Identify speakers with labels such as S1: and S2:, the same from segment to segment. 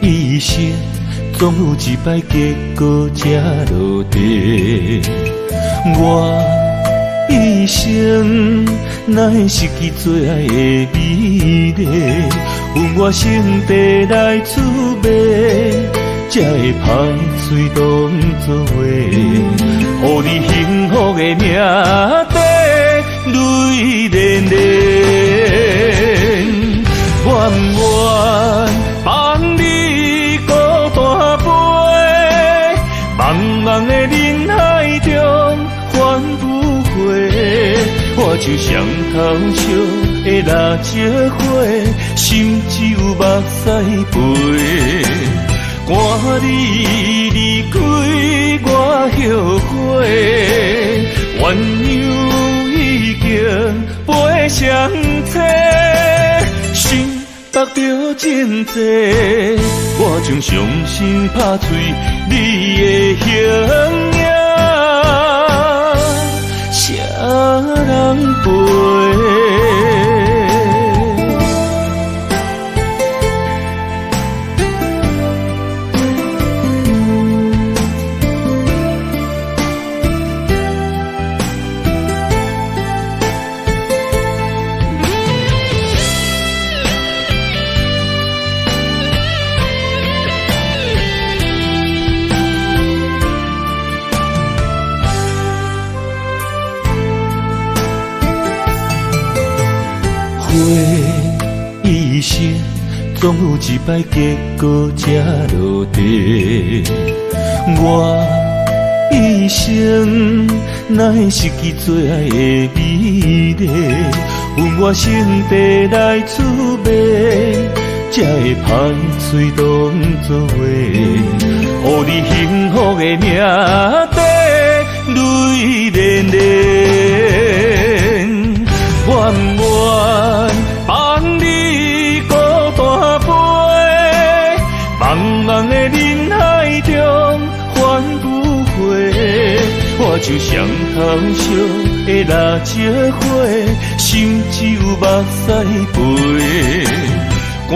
S1: 一生总有一摆结果才落地。我一生哪会失去最爱的美丽？阮我心地来滋味，才会歹嘴当作话，予你幸福的命地泪连连。愿不愿放你孤单飞，茫茫的人海中返不回。我就像头烧的蜡烛火，心只有目屎飞。赶你离开我后悔，鸳鸯已经飞上车，心得着真多，我将伤心拍碎你的形影，谁人陪？一生总有一摆结果才落地。我一生哪会失去最爱的美丽？阮我心地来滋味，才会歹嘴当作话，予你幸福的命地泪连连。愿不愿放你孤单飞，茫茫的人海中返不回。我就像头烧的蜡烛火，心只有目屎飞。赶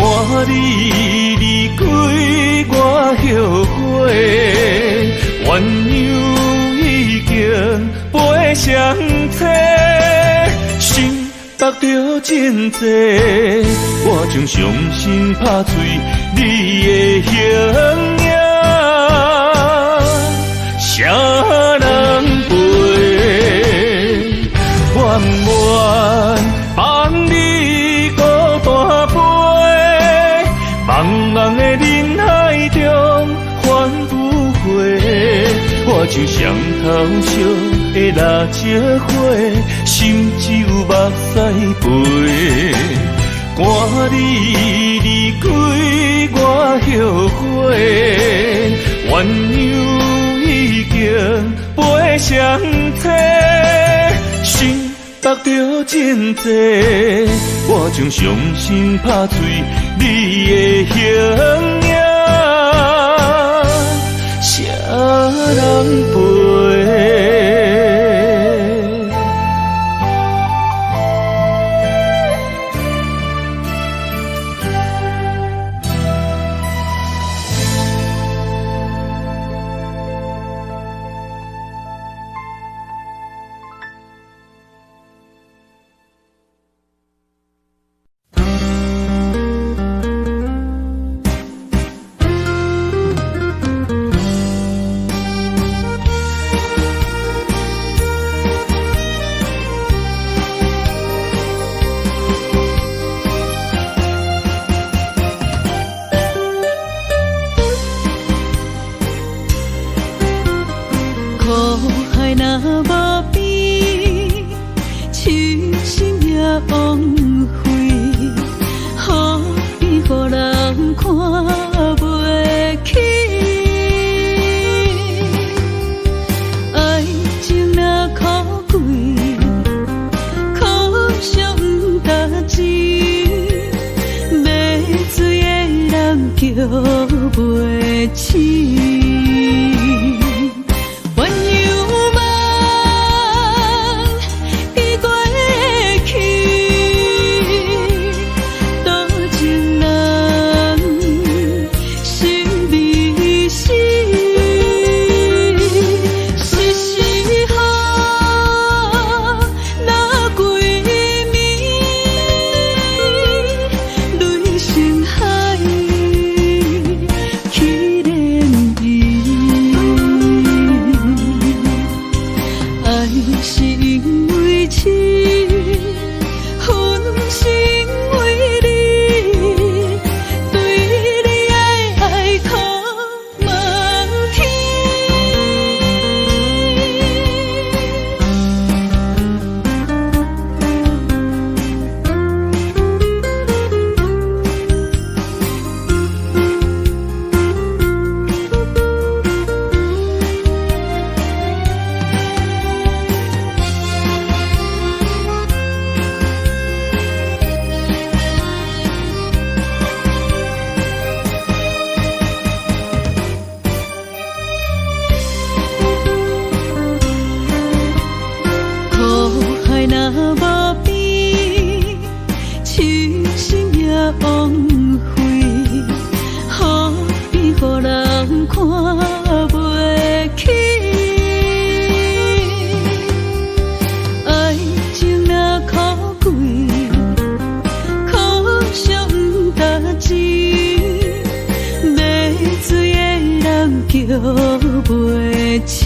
S1: 你离开我后悔，鸳鸯已经飞上车，心得着真多，我将伤心拍碎你的形影，谁人陪？愿不愿放你孤单飞，茫茫的人海中返不回。我就像头烧的蜡烛火，心只有目屎飞。赶你离开我后悔，鸳鸯已经飞上车，心得着真多，我将伤心拍碎你的形影，谁人陪？
S2: 枉费，何必予人看袂起？爱情若可贵，可惜不值钱，买水的人叫袂醒。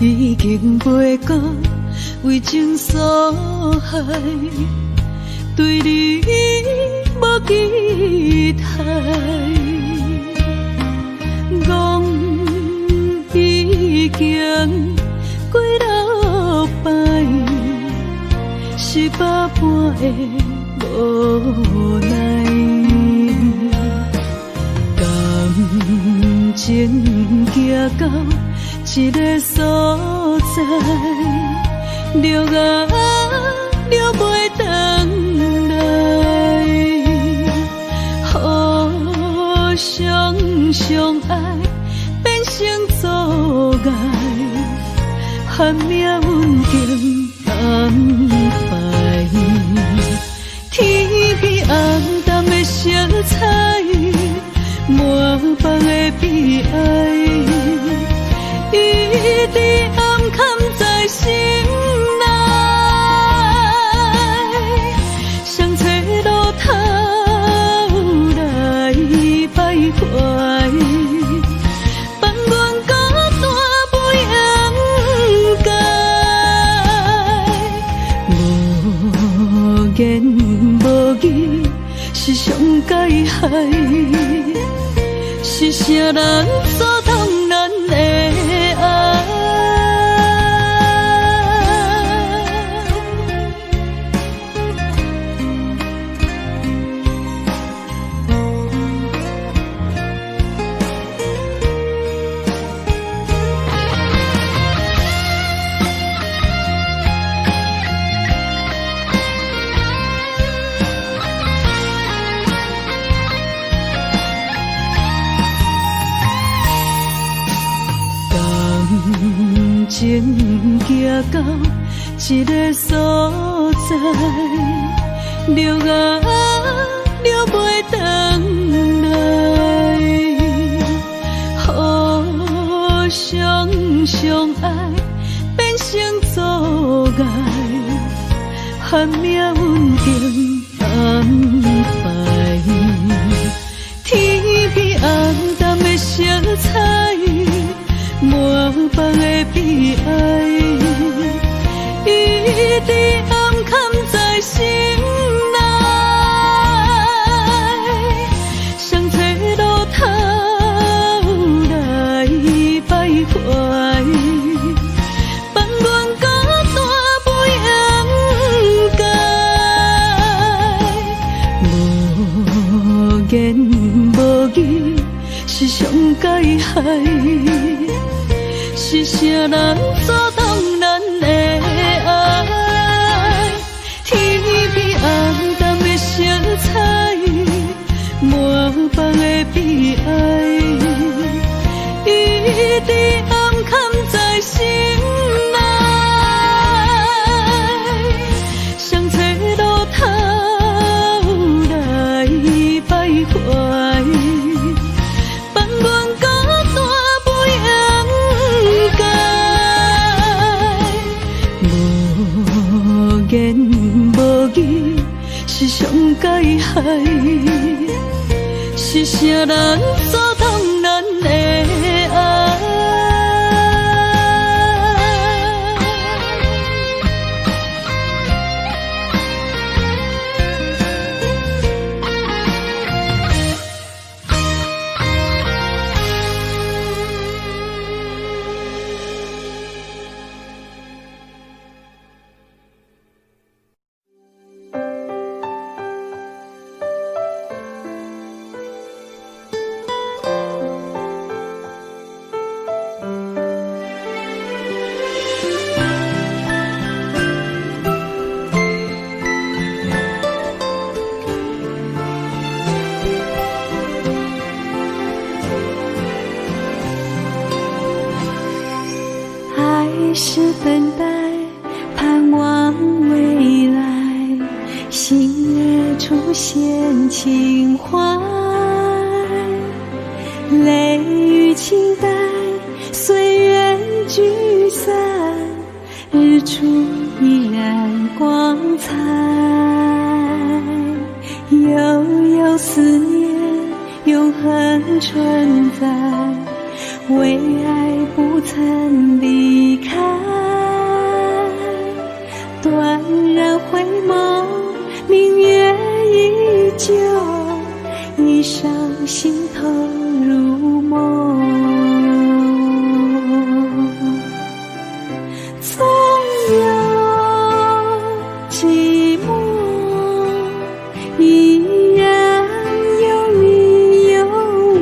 S2: 已经袂到为情所害，对你无期待。讲已经过6摆，是百般的无奈。感情行到一个所在，了啊了袂回来，互相相爱变成阻碍，喊命运经安排，天边红淡的色彩，满腹的悲哀。一直暗藏在心内，想找路头来徘徊，放阮孤单不应该，无言无语是上解害，是啥人阻挡咱的爱？情行到一个所在，了啊了袂回来，互相相爱变成阻碍，含命运定安排。天边红淡的色彩，满房的悲哀，一直暗藏在心内。谁找路头来徘徊？放阮孤单袂掩盖，无言无语是上解害。是啥人阻挡咱的爱？天边红淡的色彩，满房的悲哀，一直暗藏在心内。谁找路头来徘徊？放阮孤单袂掩盖，无言无语是上解害。是啥人阻挡咱的爱？是等待，盼望未来，星月出现情怀，泪与期待，岁月聚散，日出依然光彩，悠悠思念，永恒存在，为爱不曾离开，断然回眸，明月依旧，一伤心头入梦。总有寂寞，依然有你有我，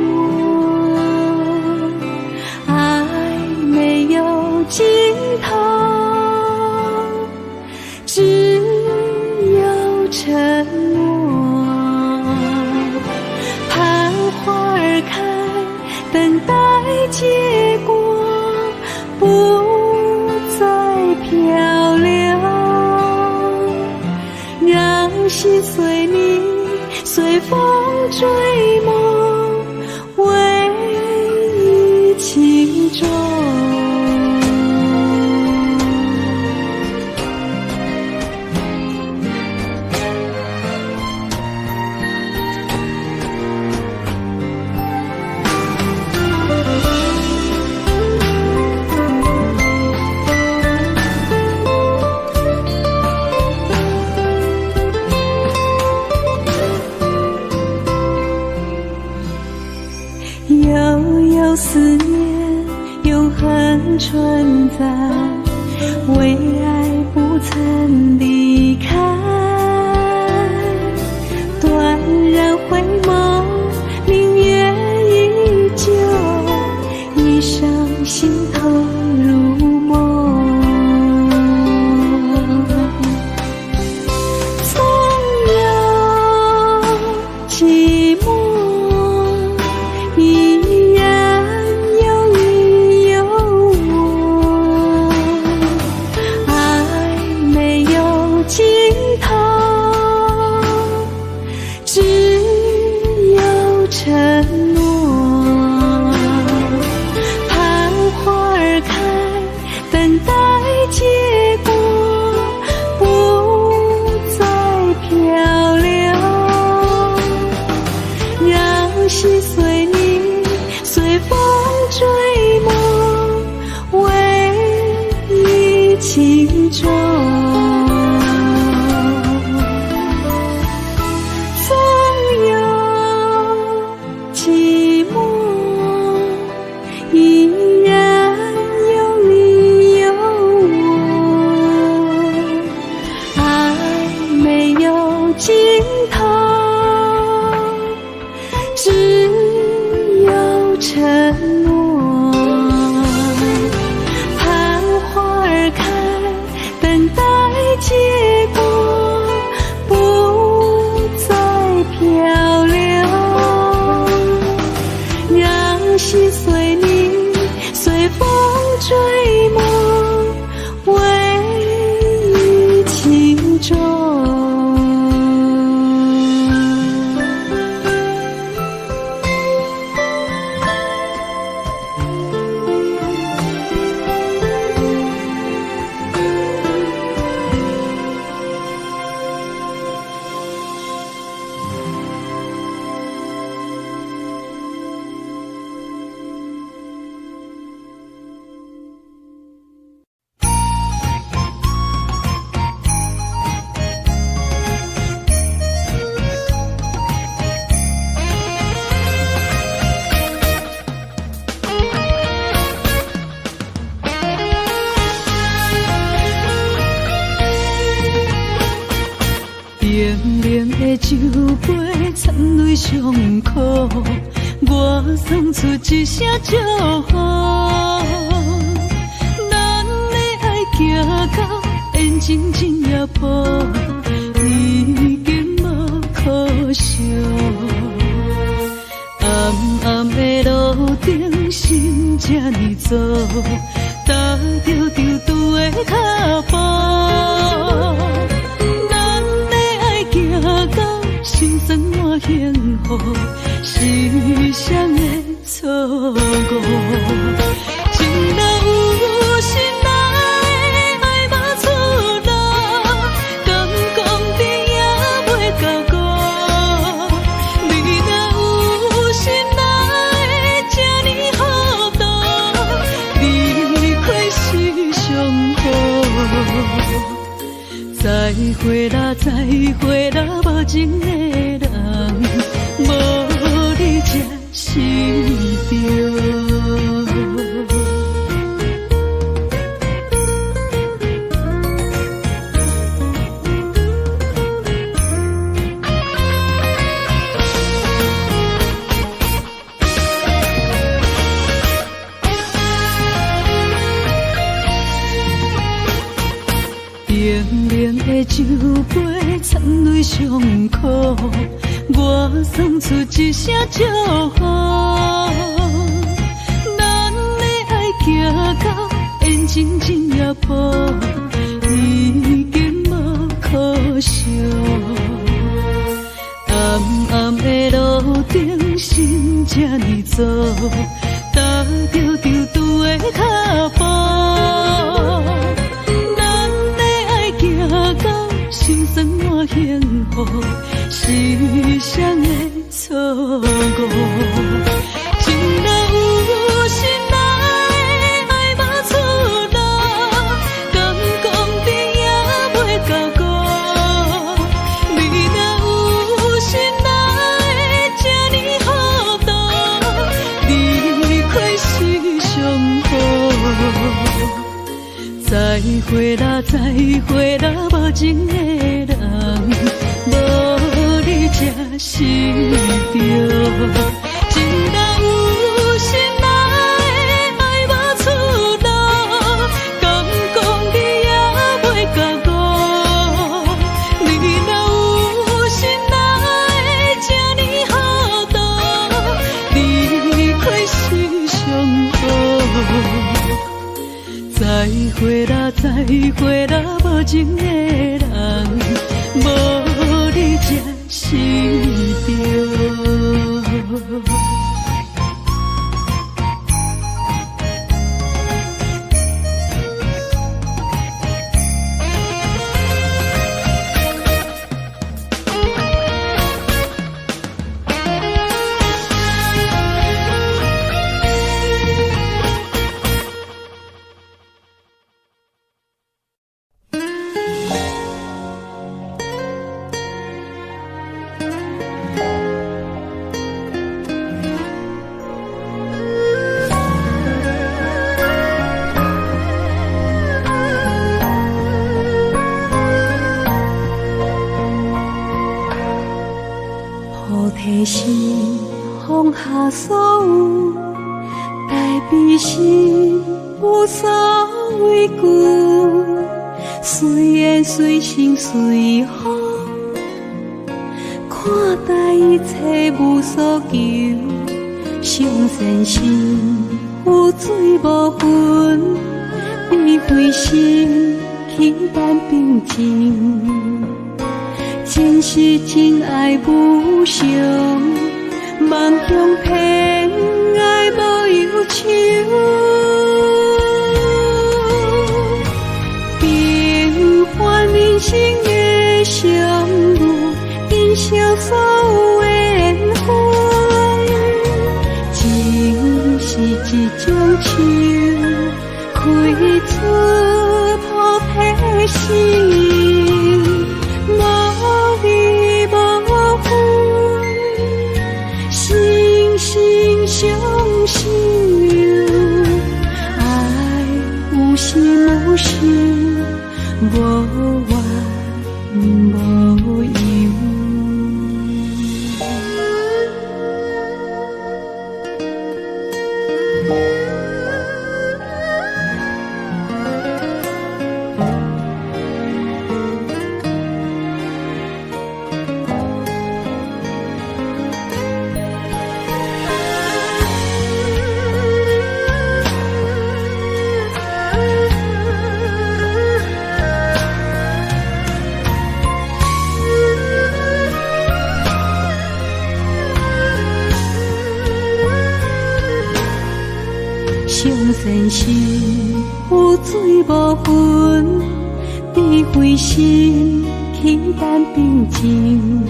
S2: 爱没有尽头，只有沉默。盼花儿开，等待结果，不再漂流，让心随你，随风追梦，唯一情衷。待结果，不再漂流，让心随你随风追梦，唯一情衷。总有寂寞，依然有你有我，爱没有尽头，只有承诺。盼花儿开，等待结果，不再漂流，让心随你随风追梦，唯一情衷。冷冷的酒杯，掺泪伤苦，我送出一声祝福。咱的爱行到缘尽天涯坡，已经无可惜。暗暗的路顶，心这呢走，踏着丢丢的脚步。心酸满幸福，时常的错误。情若有心来，爱无出路，敢讲甜也袂到果。你若有心来，这呢好多，离开是上好。再会啦，再会啦，无情的人，无你才是对。冷冷的酒杯，掺泪伤苦，我送出一声祝福。咱的爱行到缘尽天涯坡，已经无可惜。暗暗的路顶，心这呢走，踏着丢丢的脚步。心酸满幸福，时常的错误。情若有心来，爱无出路，敢讲甜也袂到果。你若有心来，这呢好多，离开是上好。再会啦，再会啦，无情的人，无你才是对。情若有心来，爱无出路，敢讲甜也袂到果。你若有心来，这呢好多，离开是上好。再会啦，再会啦，无情的人，无你才是对。下所有代悲心，无所畏惧。随缘随心随风，看待一切无所求。上善心，有水无分，悲悲心，轻淡平静。真实真爱无常，梦乡偏爱无忧愁。平凡人生的相遇，珍惜所有的缘分。情是一种树，开出菩提心。无离无分，心心相惜。爱有心无事，无怨无尤。上善心，有水无分，智慧心，轻淡平静。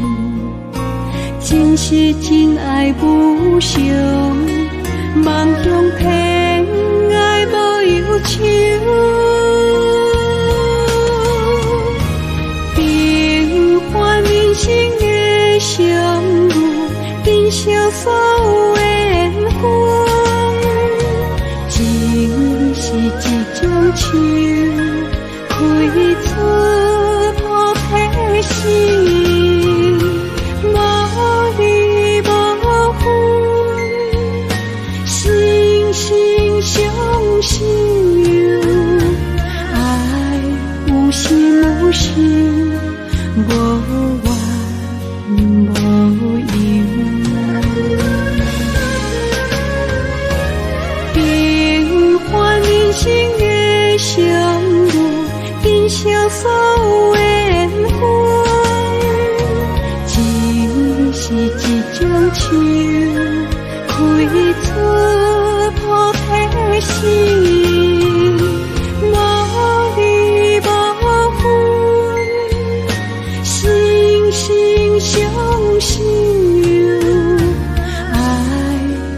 S2: 真实真爱无常，梦乡偏爱无忧愁。平凡人生的相遇，珍惜所有的缘分。情是一种树，开出菩提心。无离无分，心心相惜。爱有心无事，无怨无尤。平凡人生的相遇，珍惜所有的缘分。情是一种树，开出菩提心。无离无分，心心相惜。爱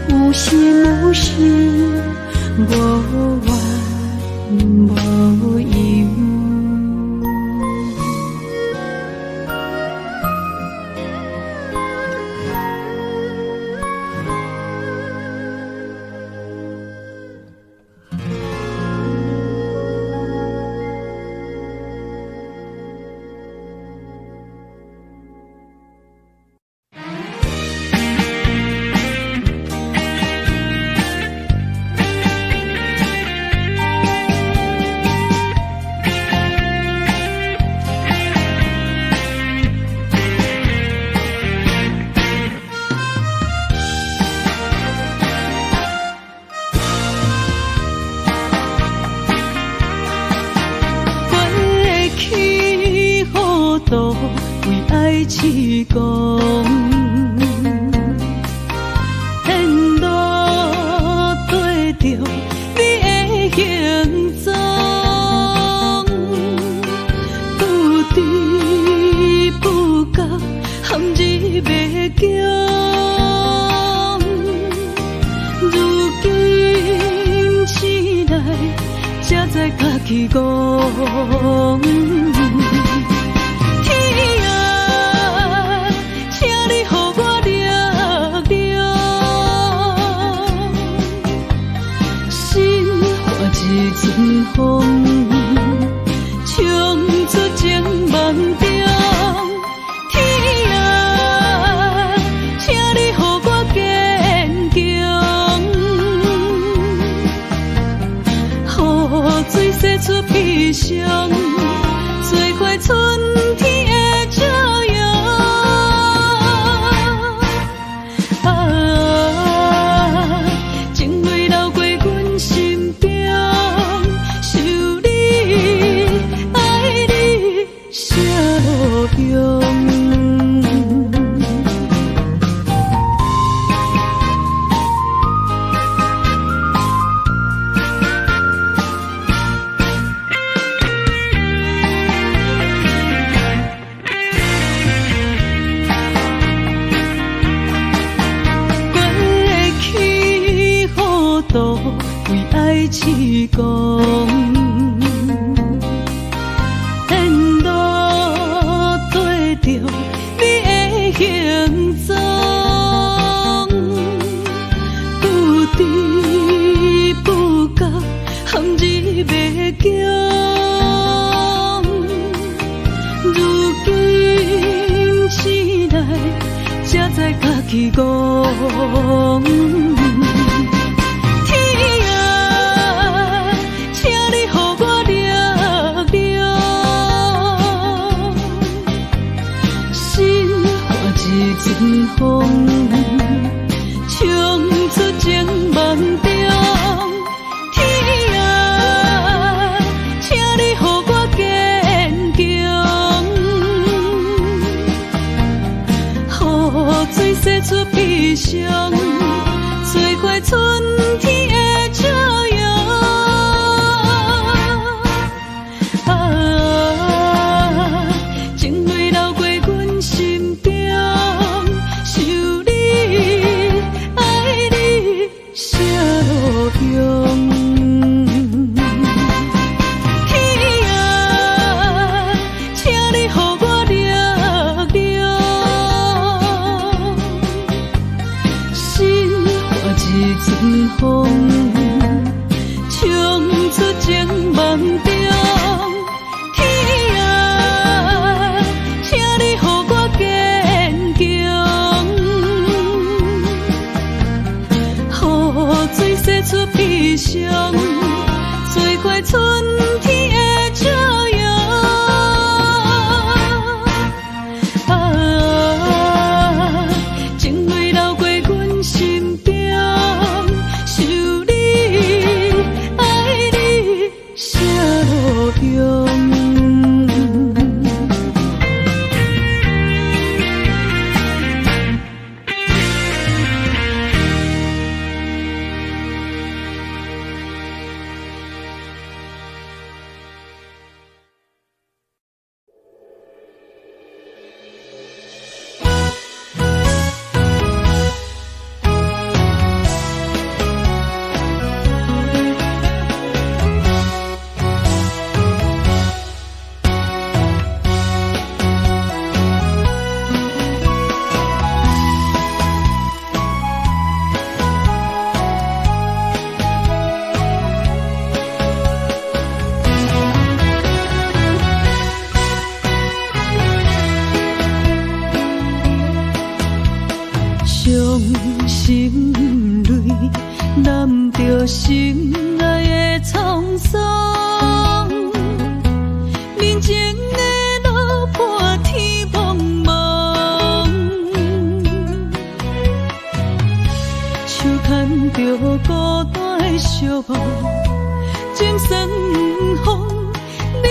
S2: 有心无事，无怨无尤。为爱痴狂，沿路跟着你的行踪，不知不觉陷入迷宫。如今醒来，才知家己戆。一阵风，冲出情梦中。天啊，请你予我继上，做花春天的朝阳。啊，情泪流过阮心中，想你，爱你，啥路用？为爱痴狂，沿路跟着你的行踪，不知不觉陷入迷宫。如今醒来，才知家己戆。阵风，冲出情梦中。天啊，请你予我坚强，予水洗出悲伤，做花春天的朝阳。啊，情泪流过阮心中。天啊，请你予我力量，心化一阵风，冲出情梦中。天啊，请你予我坚强，予水洗出悲伤。做花春天的朝阳。啊，情泪流过阮心中，想你，爱你，啥路用？伤心泪，揽着心爱的沧桑，人情的路伴天茫茫，手牵着孤单的寂寞，情深风，你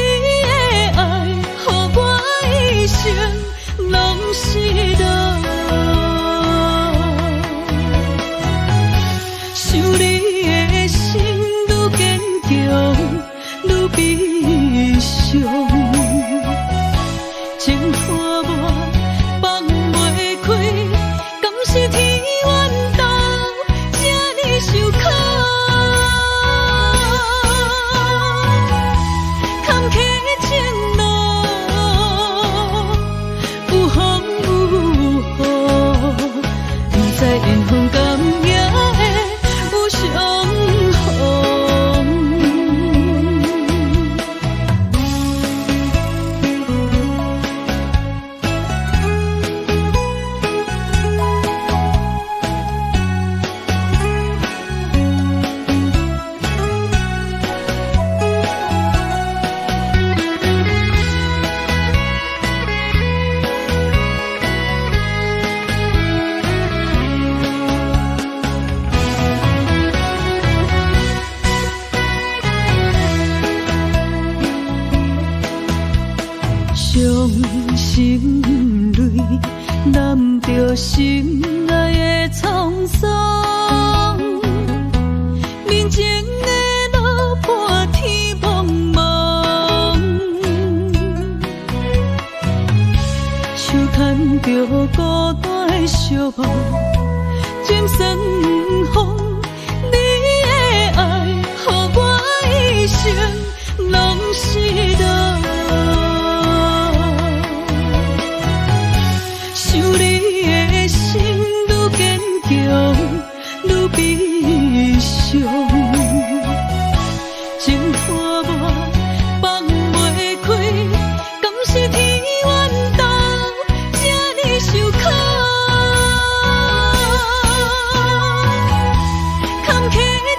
S2: 的爱，予我一生拢是落。想你的心。心泪，揽着心爱的沧桑。人情的路破天茫茫，手牵着孤单的寂寞，渐酸风。你的爱，予我一生拢是痛。想你的心愈坚强，愈悲伤。情破我放袂开，敢是天缘投，这呢受苦。坎坷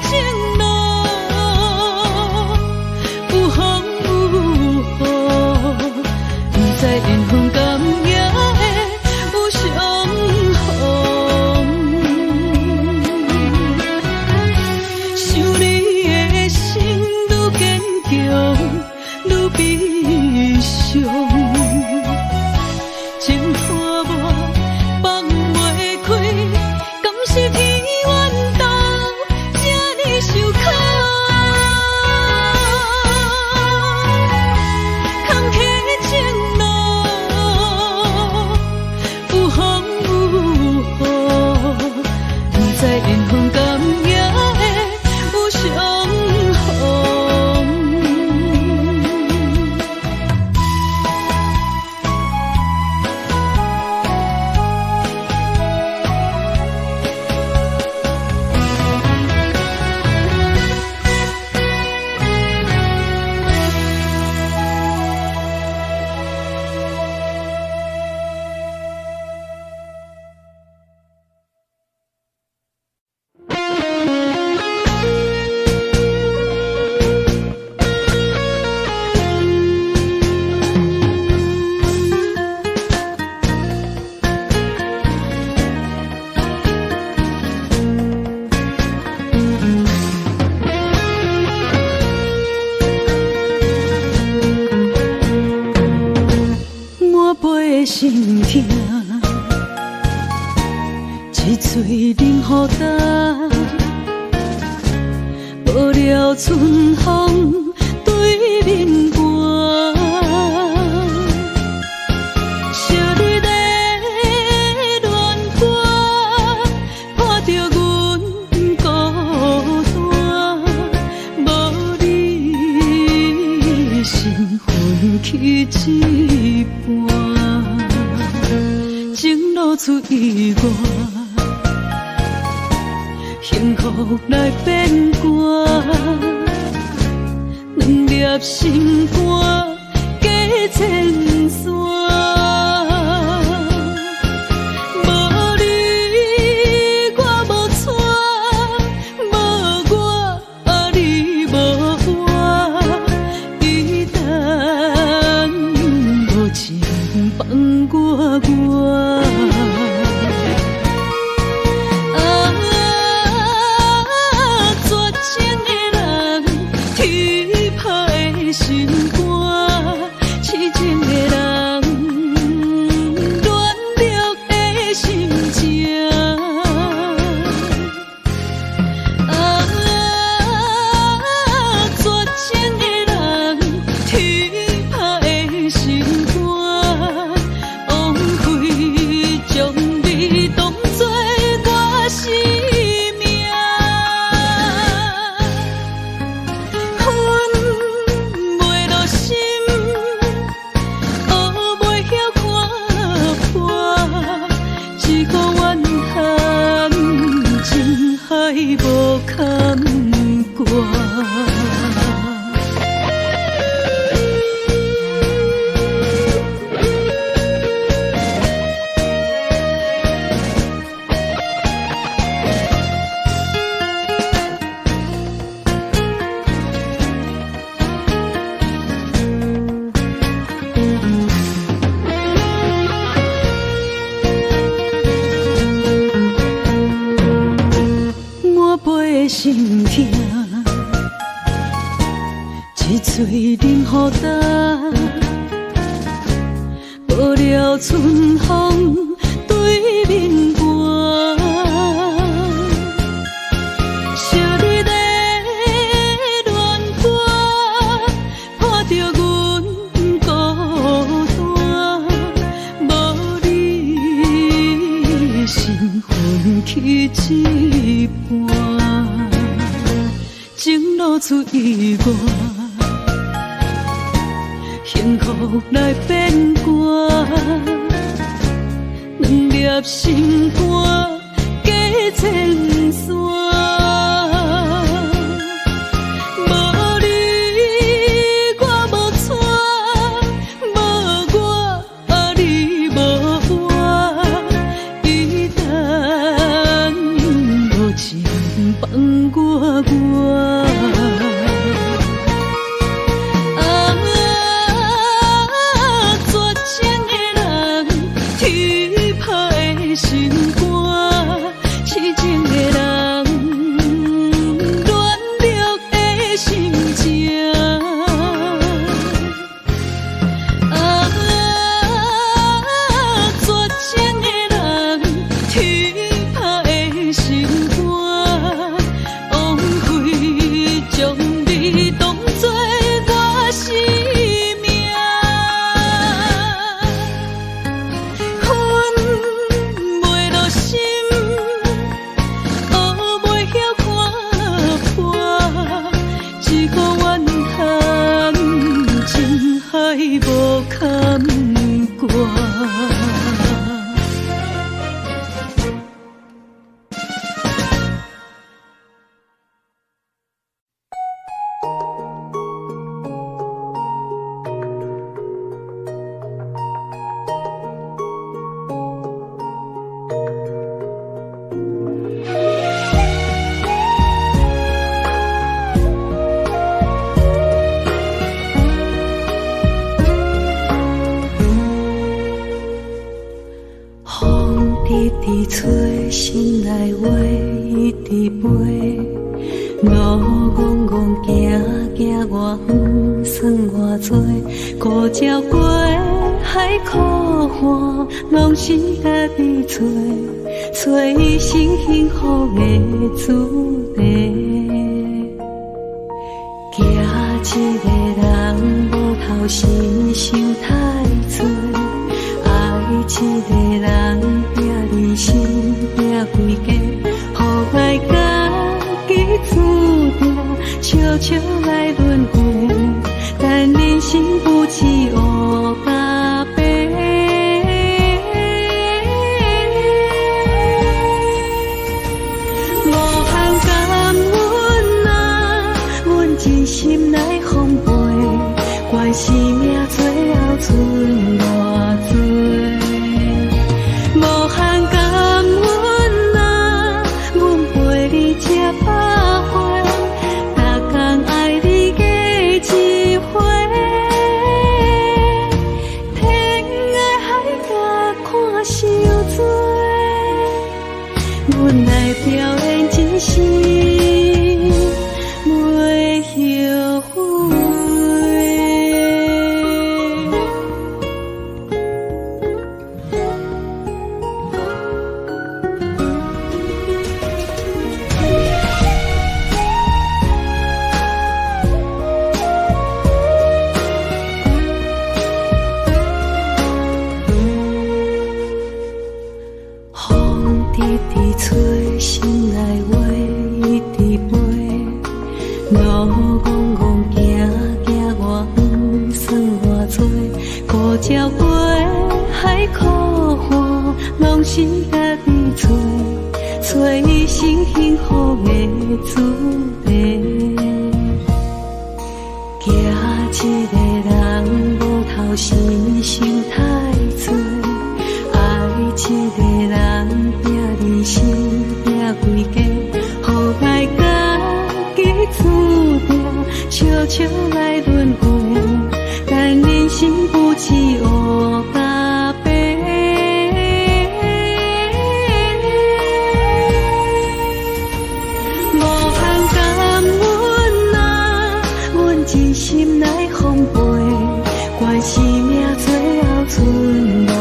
S2: 情路，有风有雨，不知缘分甘也会有相逢。想你的心愈坚强，愈悲伤。情破我放袂开，敢是天缘投，这呢受苦。坎坷情路，有风有雨，不知缘分甘也会有相逢。满杯的心痛，一嘴冷雨干，无了春风对面寒。惜你的恋歌，破着阮孤单，无你心分去一半。情路出意外，幸福来变卦，两粒心肝加千山。无你我无带，无我你无我，伊等无情放我。绝情的人，天歹的心肝，痴情的人，乱了的心情。绝情的人，天歹的心肝，枉费将你当作我生命。恨袂落心，学袂晓看破，一个怨恨，情海无坎挂。满杯的心痛，一嘴冷雨干，了春风对面寒，惜你的恋歌，破着阮孤单，无你心分去一半，情路出意外。幸福来变卦，两粒心肝加千山。无你我无带，无我你无我，伊等无情放我。心肝，痴情的人，乱了的心情。绝情的人，天拍的心肝，枉费将你当作我生命。无坎坷。一直吹，心内话一直飞，路戆戆行行偌远，算偌多，孤鸟过海苦岸，拢是家己找，找一生幸福的主题。惊一个人无头心想太多，爱一个人拼离心拼规家，予爱家己注定，笑笑来轮回，但人生不止黑甲白。无限感恩啊，阮真心来奉陪，怪是命最后剩偌多。无限感恩啊，阮陪你吃百回，逐天爱你加一回。天涯海角看伤多，阮来表演真心袂后悔。一直吹，心内话一直飞，路戆戆行行偌远，算偌多，孤鸟过海苦岸，拢是家己找，找一生幸福的主题。惊一个人无头心想太多，爱一个人拼离心拼规家，予爱家己注定，笑笑来轮回，但人生不止黑甲白。无限感恩啊，阮真心来奉陪，怪是命最后剩。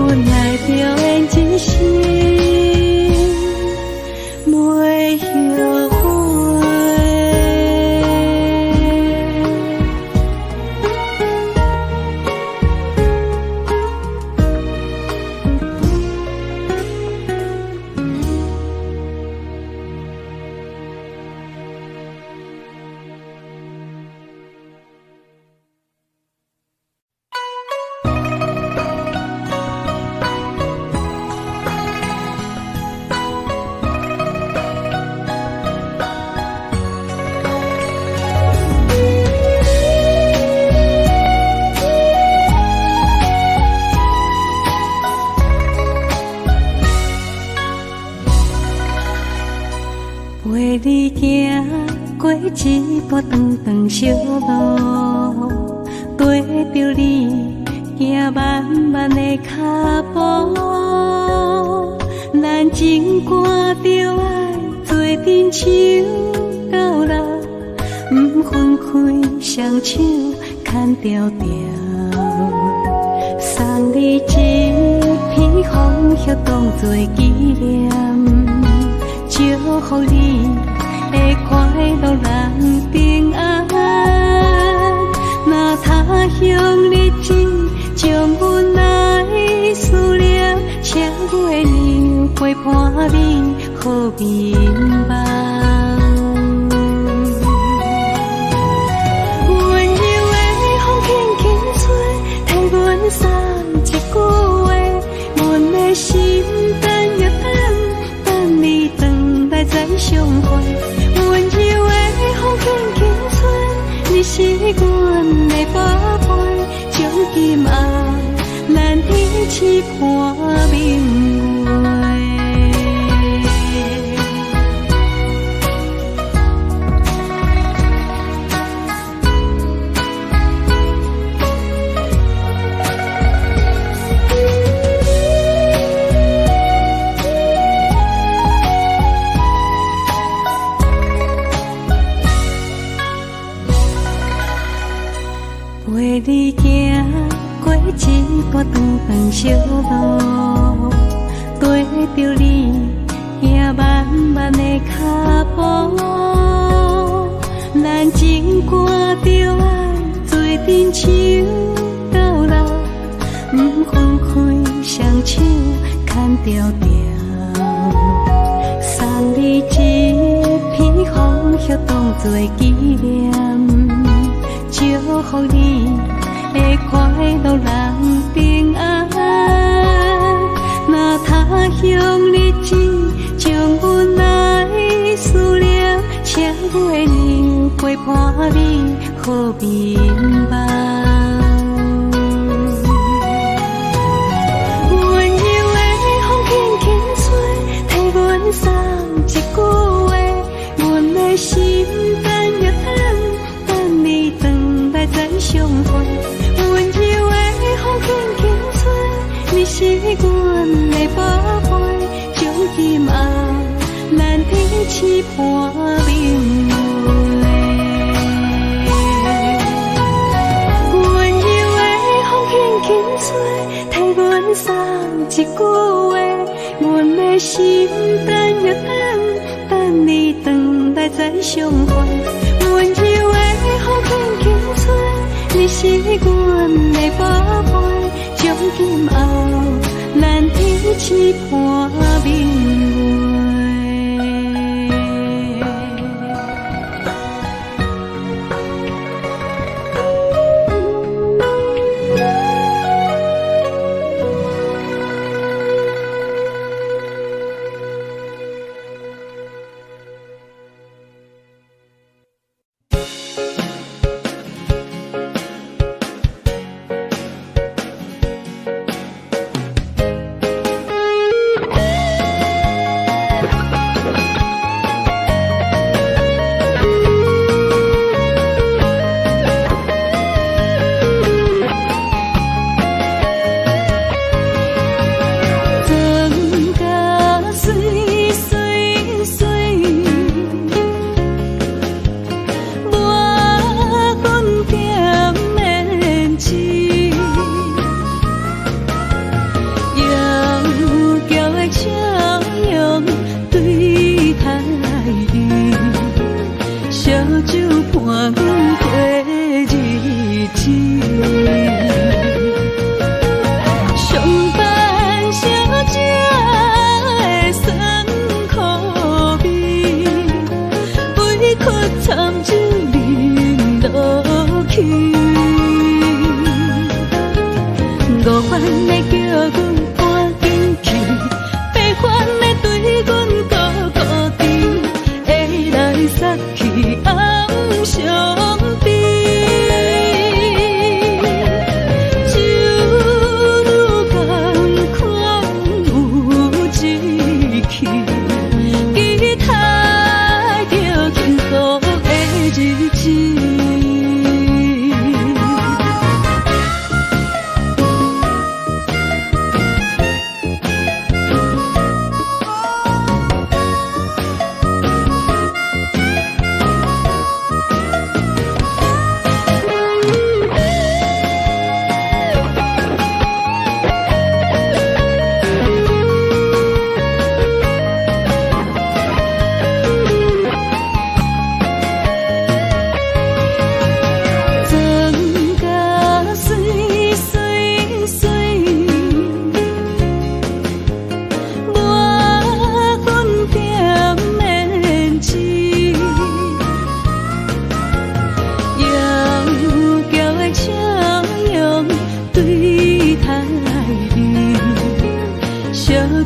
S2: 阮来表演真心，袂后悔。陪你行过一段长长小路，跟着你行漫漫的脚步，咱情歌着爱做阵手到老，不分开双手牵条条，送你一片风叶当作纪念。祝福你会快乐人平安，若他乡日子将阮来思念，请月亮陪伴你好眠梦。温柔的风轻轻吹，替阮送一句话，阮的心等又等，等你回来再相会。温柔的风轻轻吹，你是阮的宝贝，将今暗咱一起伴明月。陪你行过一段长长小路，跟着你行漫漫的脚步，咱情歌着爱做阵手到老，不分开双手牵条条，送你一片风叶当作纪念。祝福你会快乐人平安，若他乡日子将阮来思念，请月亮陪伴你好眠梦。温柔的风轻轻吹，替阮送一句话，阮的心等又等，等你回来再相会。温柔的风轻轻吹，你是阮的宝贝，将今暗咱一起伴明月。温柔的风轻轻吹，替阮送一句话，阮的心等又等，等你回来再相会。温柔的风轻轻吹，你是阮的宝贝，将今暗咱一起伴明月。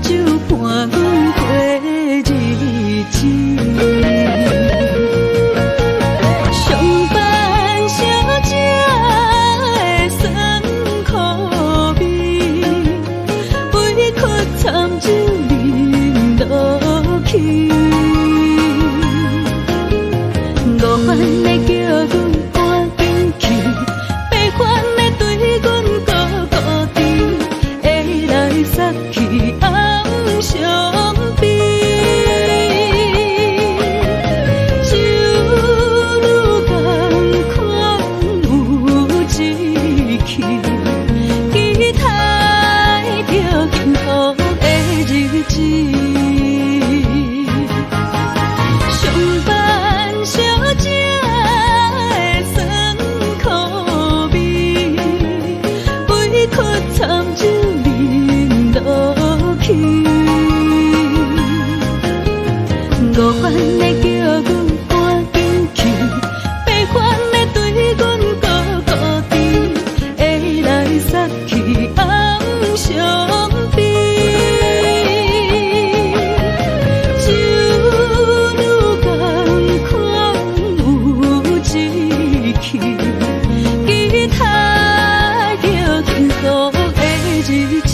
S2: 酒伴阮过日子。上班小姐的酸苦味，委屈惨酒饮落去。五番的叫阮赶紧去，八番的对阮孤孤甜，会来杀去暗伤悲。酒愈艰苦有志气，期待着幸福的日子。上班小姐的酸苦味，委屈惨酒饮落去。五番的叫阮赶紧去，八番的对阮孤孤甜，会来杀去暗伤悲。酒愈艰苦有志气，期待着幸福的日子。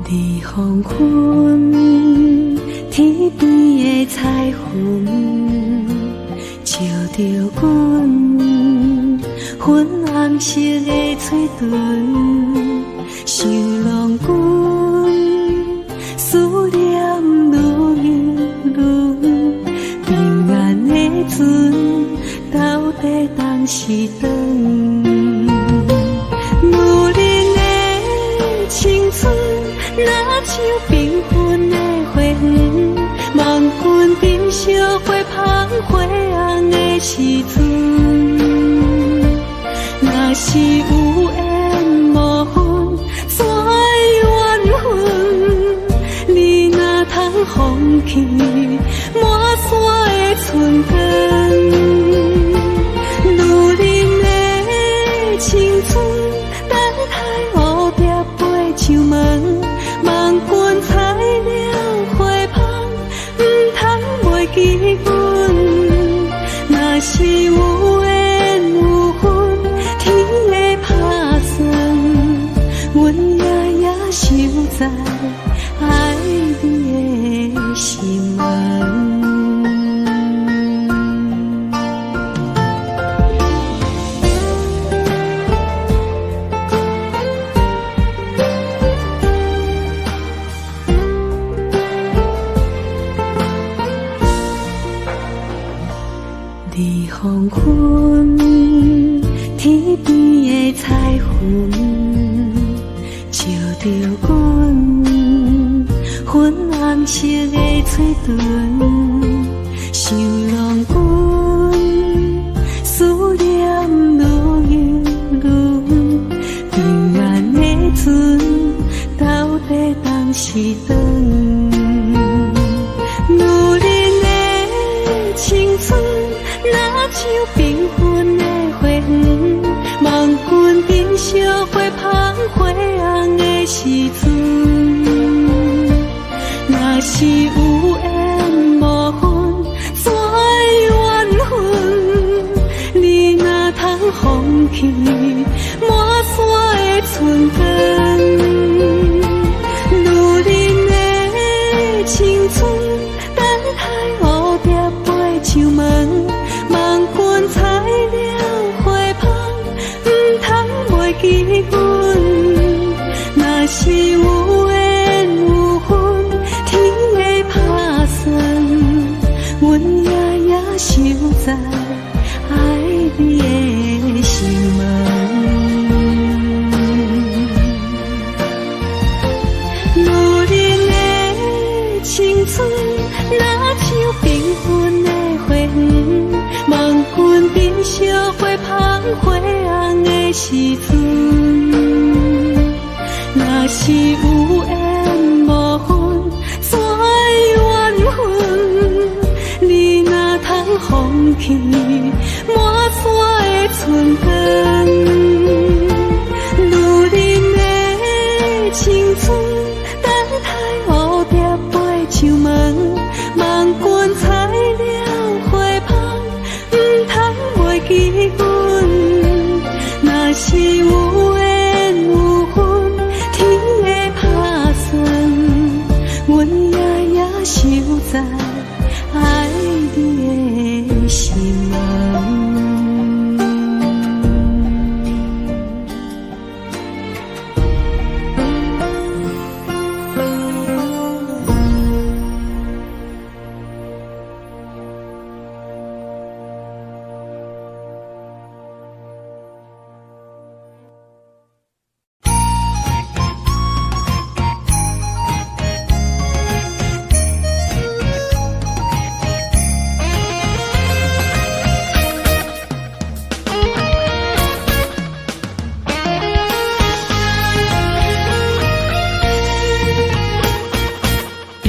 S2: 你黄昏，天边的彩云，照着阮粉红色的嘴唇，想拢阮思念愈润，平安的船到底当时转？女人的青春。若像缤纷的花园，望君珍惜花香花红的时阵。若是有缘无分，怎会缘分？你若通放弃满山的春光，女人的青春，等待乌壁飞上门。望君采了花香，不通袂记阮。若是有缘有分，天会打算，阮夜夜守在爱你的心门。你黄昏，天边的彩云，照着阮粉红色的嘴唇，想拢阮思念愈润，平安的船到底当时转？女人的青春。若像缤纷的花园，望君珍惜花香花红的时阵。若是有缘无分，怎会缘分？你若通放弃满山的春光，女人的青春，等待乌壁飞上门。望君采了花香，不通袂记阮。若是有缘分的花园，望君珍惜花香花红的时阵。若是有缘无分，山缘分，你若通放弃满山的春光，女人的青春，等待蝴蝶飞上门，望君采了花香，不通袂记阮。若是有缘有分，天会打算，阮夜守在爱你的心门。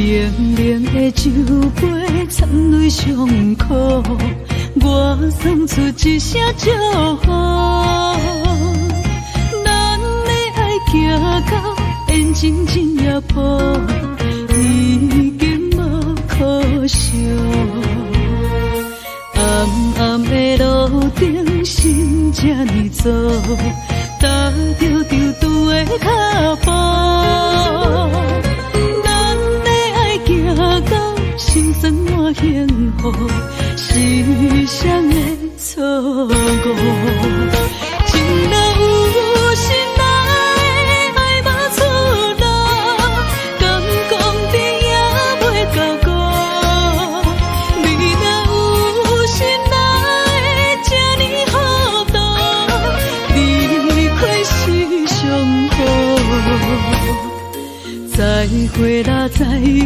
S2: 冷冷的酒杯掺泪伤苦，我送出一声祝福。咱的爱行到缘尽尽也破，已经无可惜。暗暗的路顶，心这呢走，踏着丢丢的脚步。行到心酸满幸福，世上的错误。情若有心爱，爱无出路，敢讲甜也袂到顾。你若有心爱，这呢好多，离开是上好。再会啦，再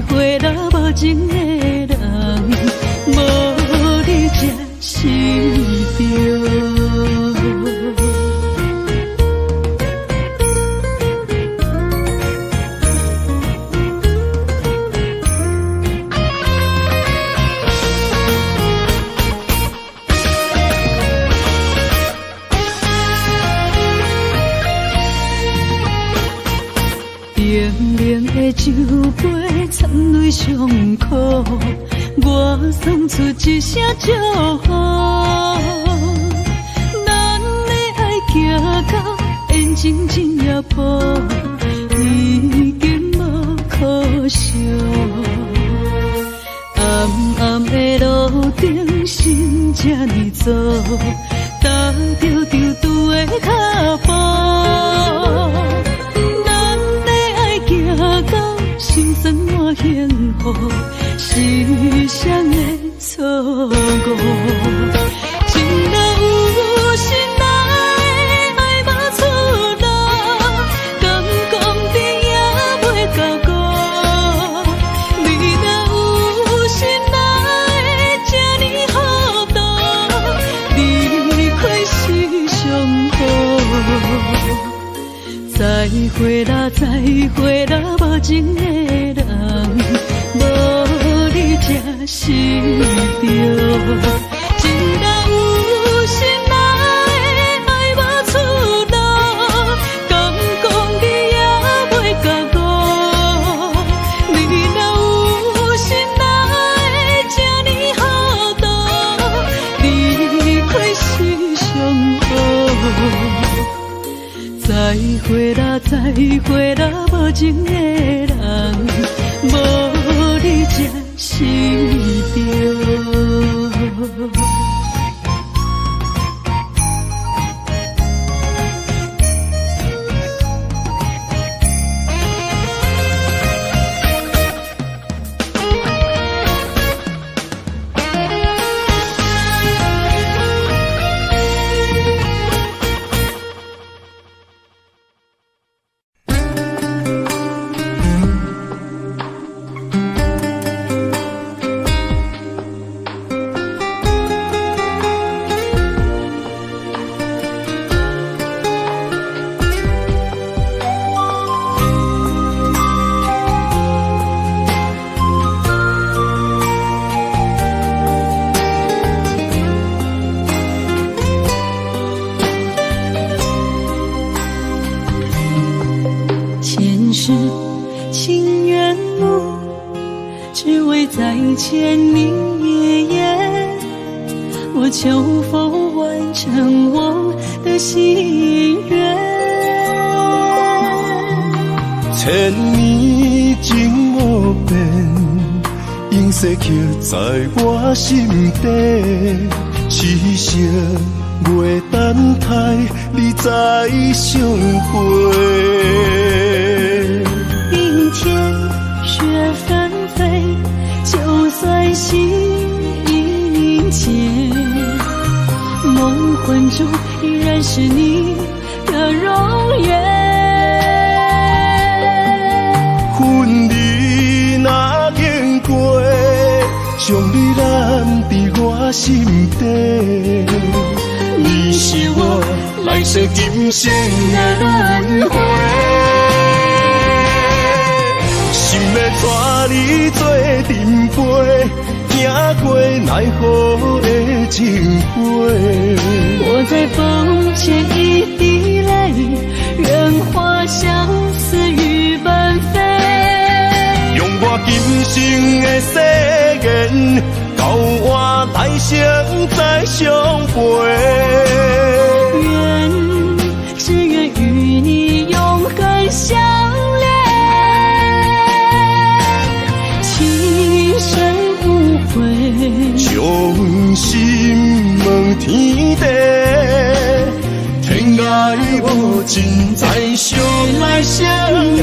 S2: 会啦，无情的人，无你才是对。冷冷的酒杯掺泪伤苦，我送出一声祝福。咱的爱行到缘尽尽也破，已经无可惜。暗暗的路顶，心这呢走，踏着丢丢的脚步。行到心酸满幸福，世上的错误。情若有心爱，爱无出路，敢讲甜也袂到顾。你若有心爱，这呢好多，离开是上好。再会啦，再会啦，无情的人，无你才是对。情若有心爱，爱无出路，敢讲甜也袂到顾。你若有心爱，这呢好多，离开是上好。再会啦，再会啦，无情的人，无你才是对。世情缘路，只为再见你一眼。我求否完成我的心愿？
S3: 千年情无变，永逝刻在我心底。痴情袂等待，你再相会。
S2: 冰天雪纷飞，就算心已凝结，梦魂中依然是你的容颜。
S3: 婚礼若经过，将你揽伫我心底。你是我来世今生的轮回，心要带你做阵陪，行过奈何的情杯。
S2: 我在风前一滴泪，任花相思雨纷飞。
S3: 用我今生的誓言，到我来生再相陪。
S2: 只愿与你永恒相恋，情深无悔，
S3: 将心问天地，天涯无尽，再相来相会。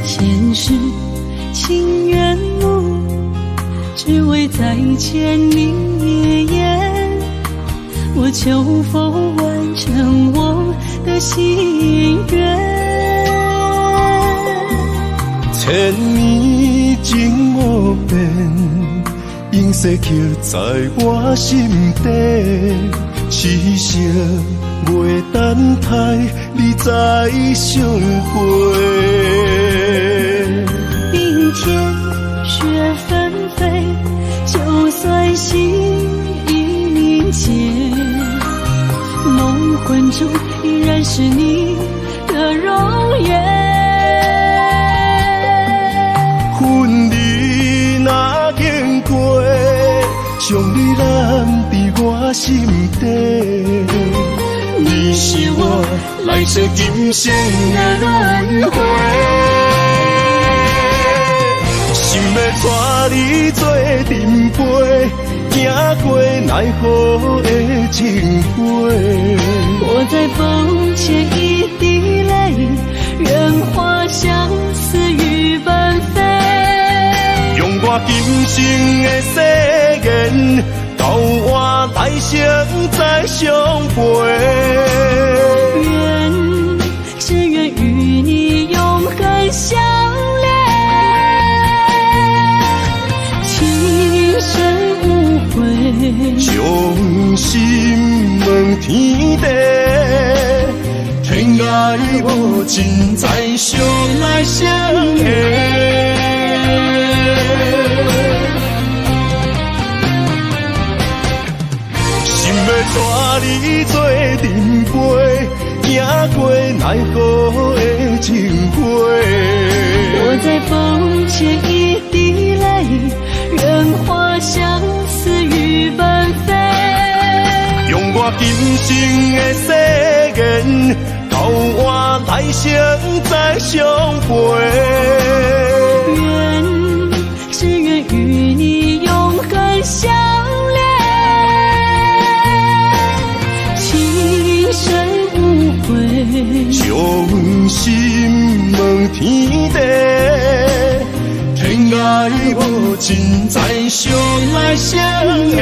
S2: 前世情缘路，只为再见你一眼。我求否完成我的心愿？
S3: 千年情无变，永逝刻在我心底。痴情袂等待，你再相会。
S2: 冰天雪纷飞，就算心已凝结，梦魂中依然是你的容颜。
S3: 婚礼若经过，将你揽伫我心底。你是我来世今生的轮回，心要带你做阵陪，行过奈何的情杯。
S2: 我在风前一滴泪，任花相思雨纷飞。
S3: 用我今生的誓言，到我来生再相陪。
S2: 只愿与你永恒相恋，情深无悔，
S3: 将心问天地，天涯无尽，再相来相会。带你做阵陪，行过奈何的情杯。
S2: 我在风前一滴泪，任花相思雨纷飞。
S3: 用我今生的誓言，到我来生再相陪。
S2: 只愿与你永恒相恋。
S3: 将心问天地，天涯无尽，再相来相会。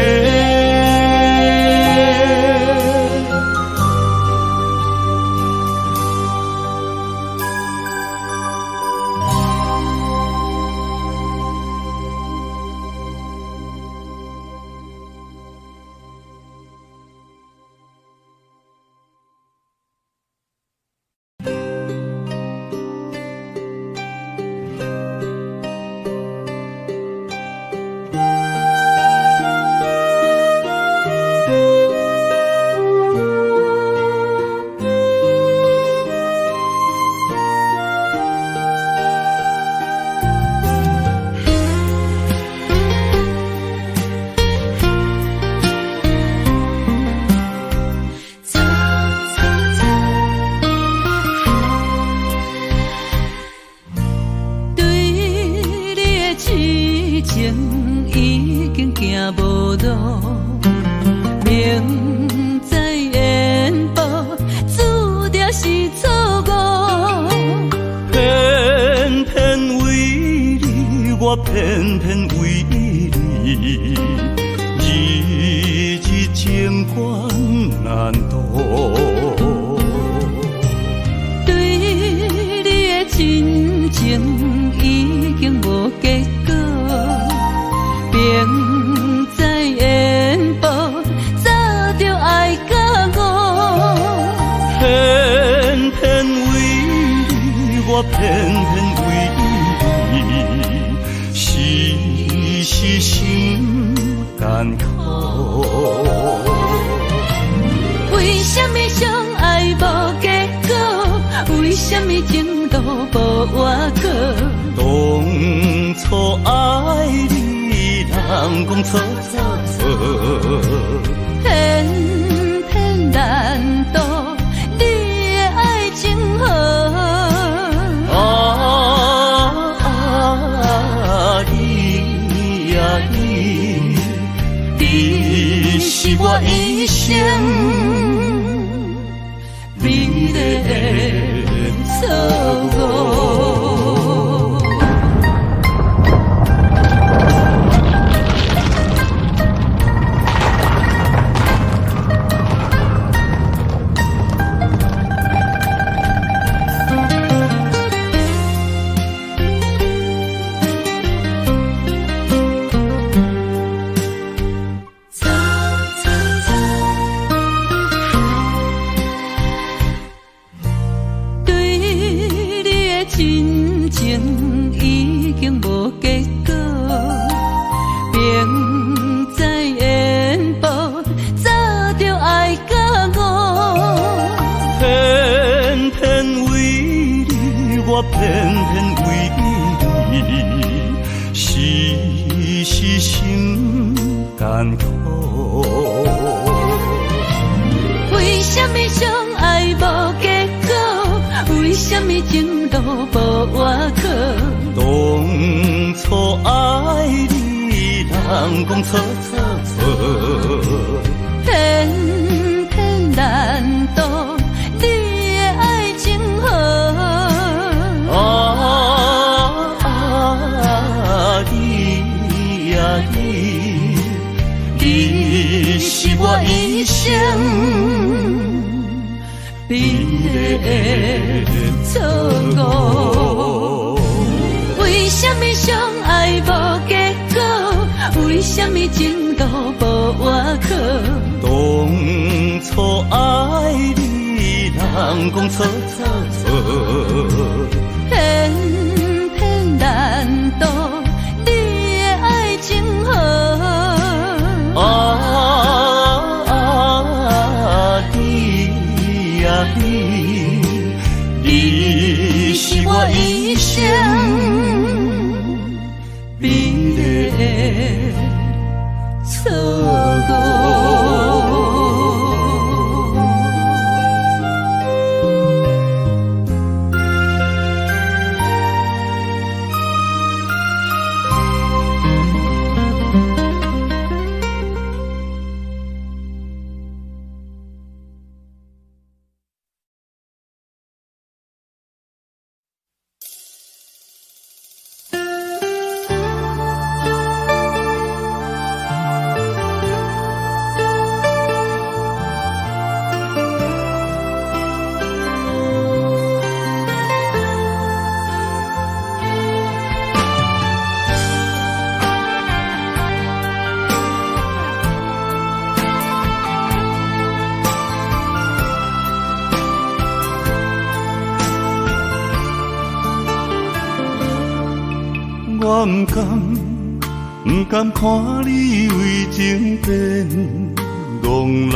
S2: 明知缘报，注定是错误。
S1: 偏偏为你，我偏偏为你，日日情关难渡。
S2: 对你的真情已经无结果，明知缘报，早就爱甲我。
S1: 偏偏为你，我偏偏为你，时时心艰苦。
S2: 为什么相爱无结果？为什么情路无外口？
S1: 当初爱你，人讲错错错，
S2: 偏偏难渡你的爱情河。
S1: 你呀你是我一生美丽的错误。
S2: 真情已经无结果，明知缘报，早就爱甲我。
S1: 偏偏为你，我偏偏为你，时时心艰苦。
S2: 为什么相爱无结果？为什么情路无外口？
S1: 当初爱你，人讲错错错，
S2: 偏偏难渡你的爱情河。
S1: 你呀你是我一生美丽的错误。
S2: 为什么相爱无结果？为什么情路无外口？
S1: 当初爱你，人讲错错错，
S2: 偏偏难渡你的爱情河。
S1: 你呀你是我一生美丽的错误。
S3: 我不甘看你为情变憨人，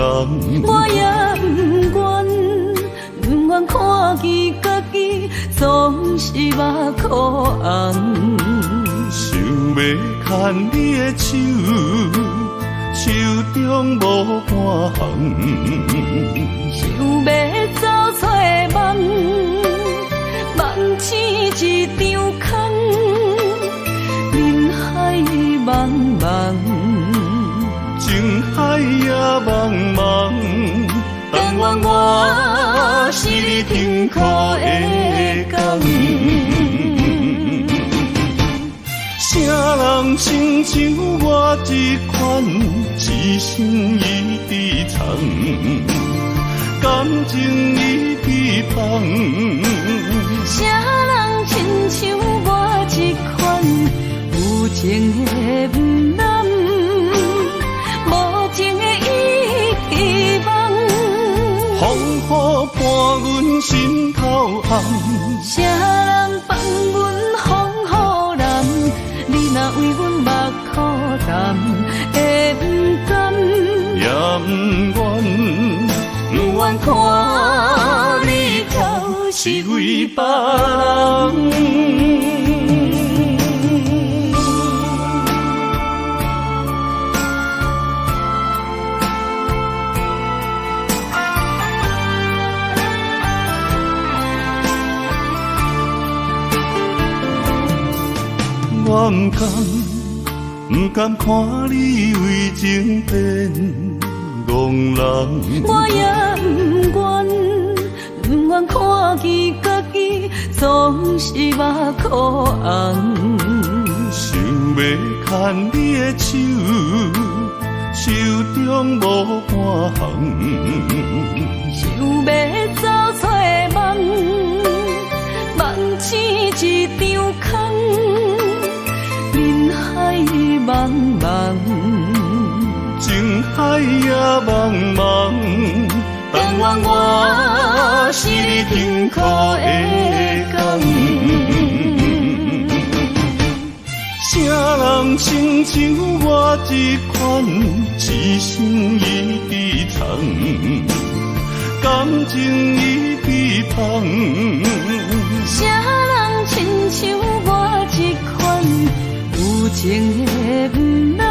S2: 我也不愿看见家己总是目苦红。
S3: 想要牵你的手，手中无半项，
S2: 想要走出梦，梦醒一场空。人海茫茫，
S3: 情像我这款一生一直藏，感情已被放。
S2: 啥人亲像我这款有情的不男，无情的遗忘。
S3: 风雨伴阮心头红，
S2: 啥人放阮风雨男？你若为阮目苦淡，会不甘？
S3: 也不愿，不愿看你头是为别人。我不甘看你为情变憨人，
S2: 我也不愿看见家己总是目眶红。
S3: 想要牵你的手，手中无半项，
S2: 想要走出梦，梦醒一场空。人海茫茫，
S3: 情海也茫茫，但愿我是你幸福的港。啥人亲像我这款一生一直藏，感情已被放。
S2: 啥人亲像我这款有情的不男，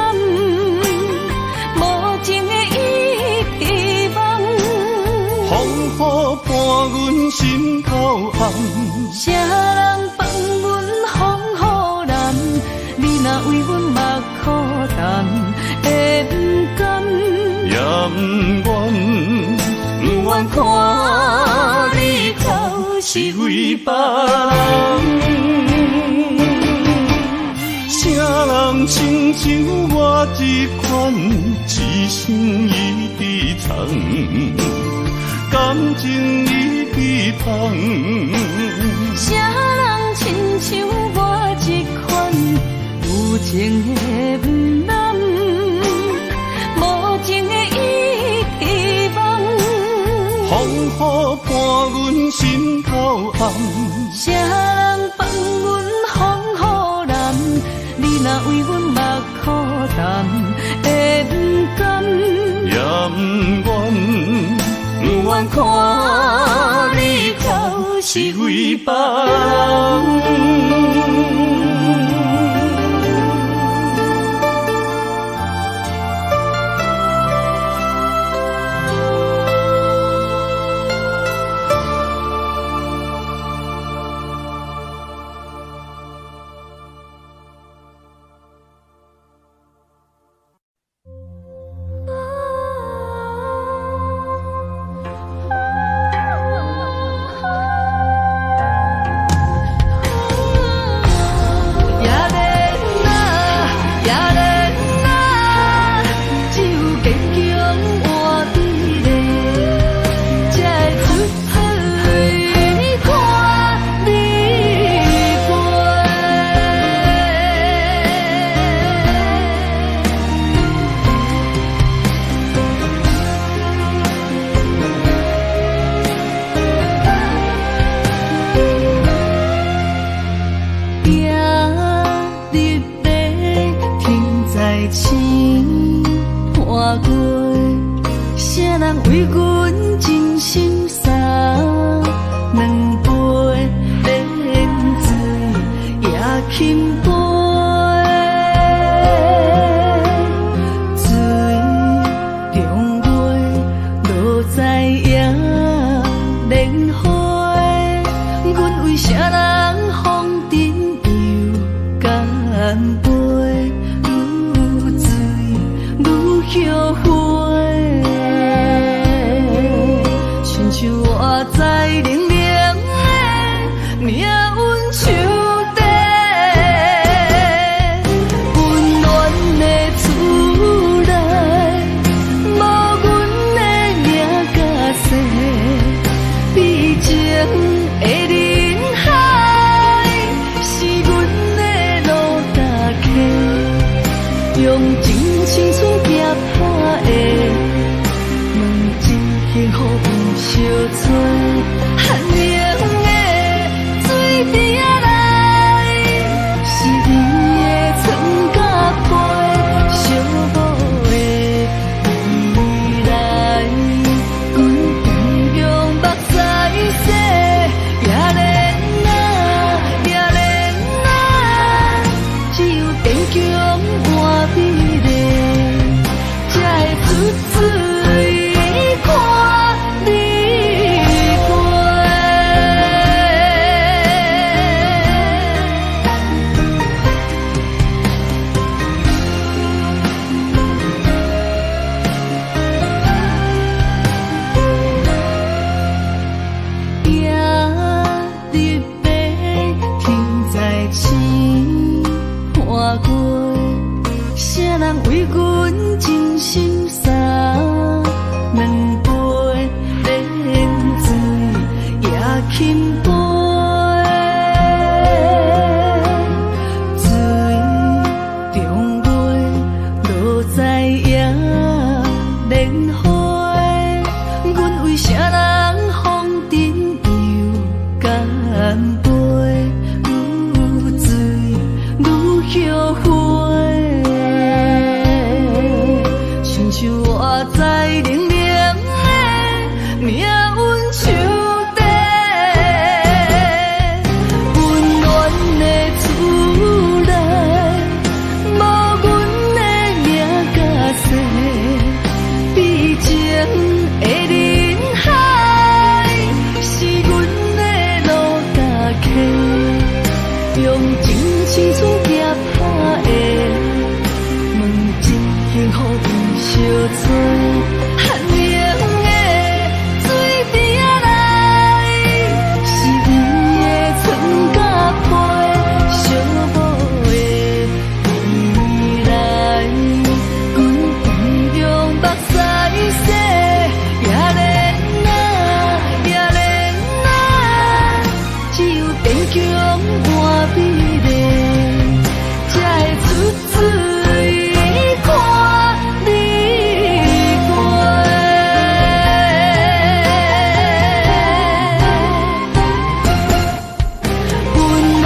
S2: 无情的遗忘。
S3: 风雨伴阮心头红，
S2: 啥人放阮风雨男？你若为阮目苦淡，会不甘？
S3: 也不愿，不愿看你头是为别人。啥人亲像我这款一生一直藏，感情已被放。
S2: 啥人亲像我这款有情的不男，无情的遗忘。
S3: 风雨伴阮心头红，
S2: 啥人放阮风雨男？你若为阮目苦淡，会不甘？
S3: 也不愿，不愿看你头是为别人。
S2: 温暖真心三两杯冷水也轻杯，水中月落在野莲花，阮为啥人风尘又干杯，愈醉愈后悔。亲像我在冷冷的命运手底，温暖的厝内，无阮的名甲姓，悲情的人海，是阮的路甲客，用真情厝夹拍的，问一幸福有相找。寒冷的水滴仔来，是伊的春甲花，寂寞的未来，阮同样目屎洗，也怜啊，也怜啊，只有坚强换美丽，才会出水看你过。温暖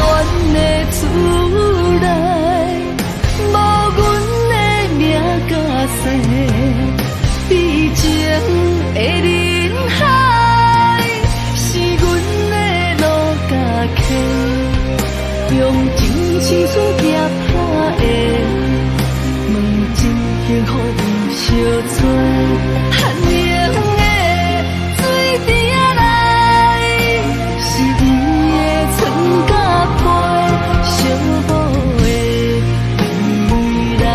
S2: 的厝内，无阮的名甲姓，悲情的人海，是阮的路甲客，用真情厝夹拍的，问真幸福有相找。寒冷的水滴仔来，是伊的春甲花，寂寞的未来，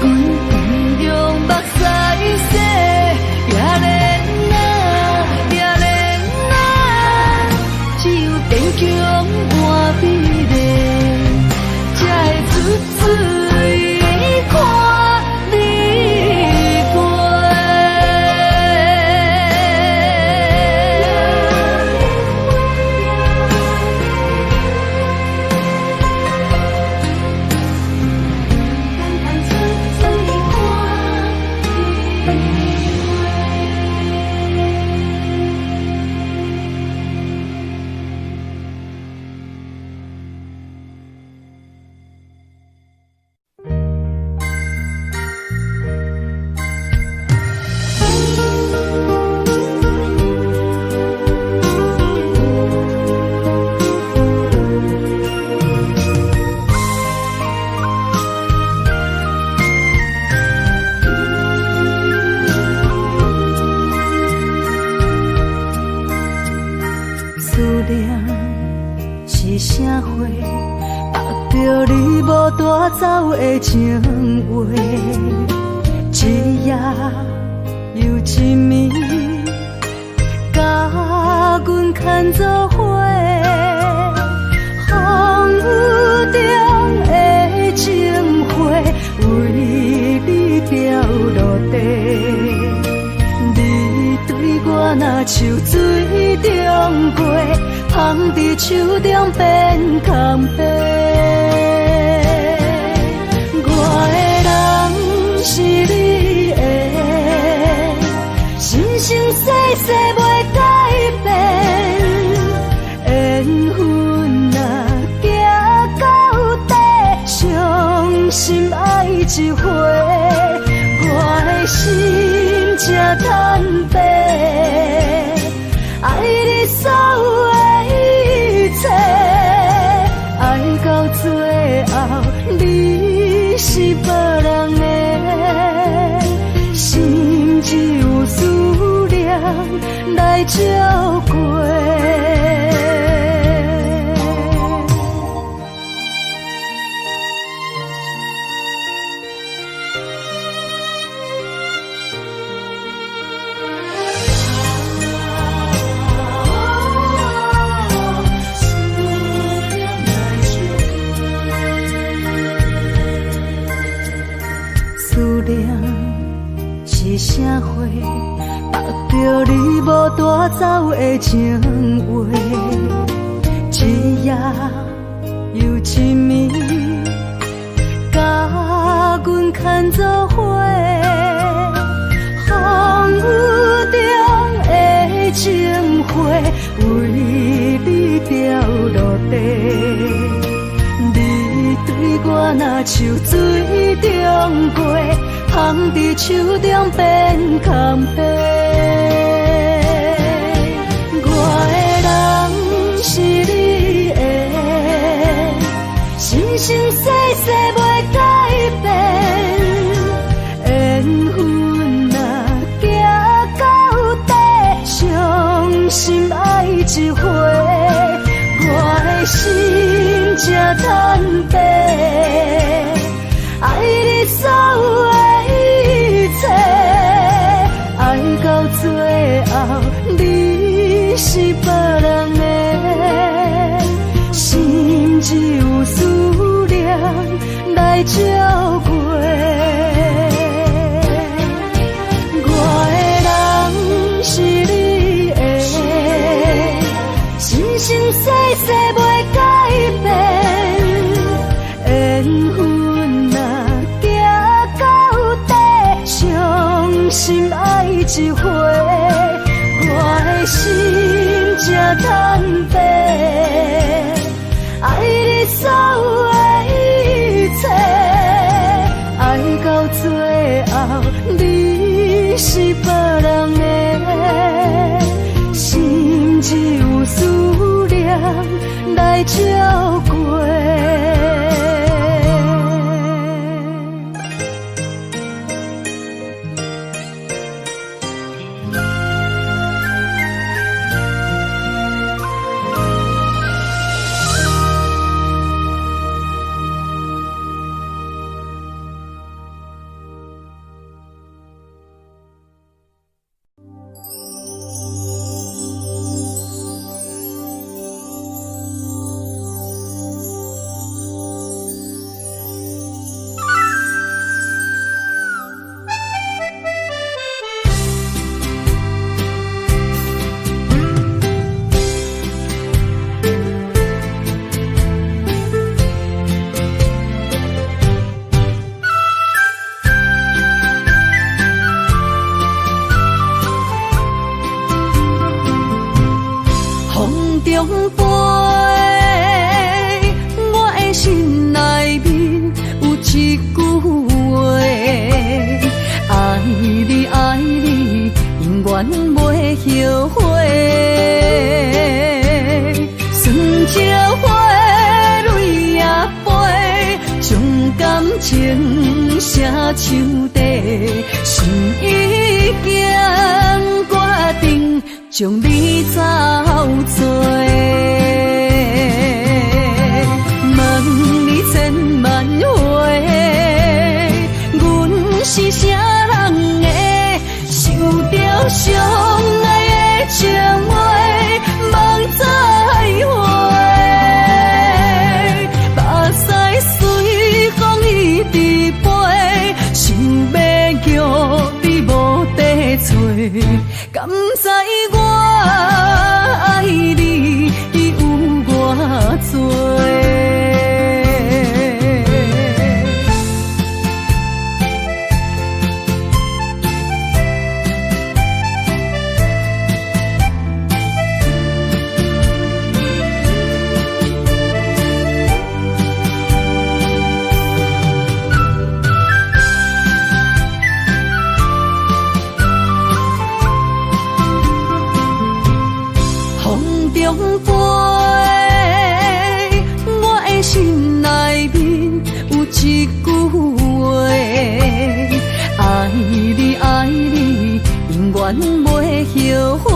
S2: 阮同样目屎洗，也怜啊，也怜啊，只有坚强换美丽，才会出水看你过。思念是啥货？握着你无带走的情话，一夜又一暝，甲阮牵做伙。风雨中的情花，为你掉落地。你对我若像水中月，放伫手中变空白。我的人是你的，生生世世袂改变。缘分若行到底，伤心爱一回。我的心才坦白，爱你所有的一切，爱到最后你是别人的，心只有思念来照过。思带走的情话，一夜又一暝，甲阮牵做伙。风雨中的情花，为你掉落地。你对我若像水中月，放伫手中变空白。我的人是你的，生生世世袂改变。缘分若行到底，伤心爱一回，我的心才坦白。爱你所有的一切，爱到最后你是别人的，心只有思念来照过。我的人是你的，生生世世袂改变。缘分若行到底，伤心爱一回，我的心才坦白。爱你所有的一切，爱到最后你是别人的，心只有思念来照过。将你走做，问你千万回，阮是啥人的，受着伤爱的情话，望再会，目屎随风一直飞，想要叫你无地找，敢知我爱你有偌多？袂后悔，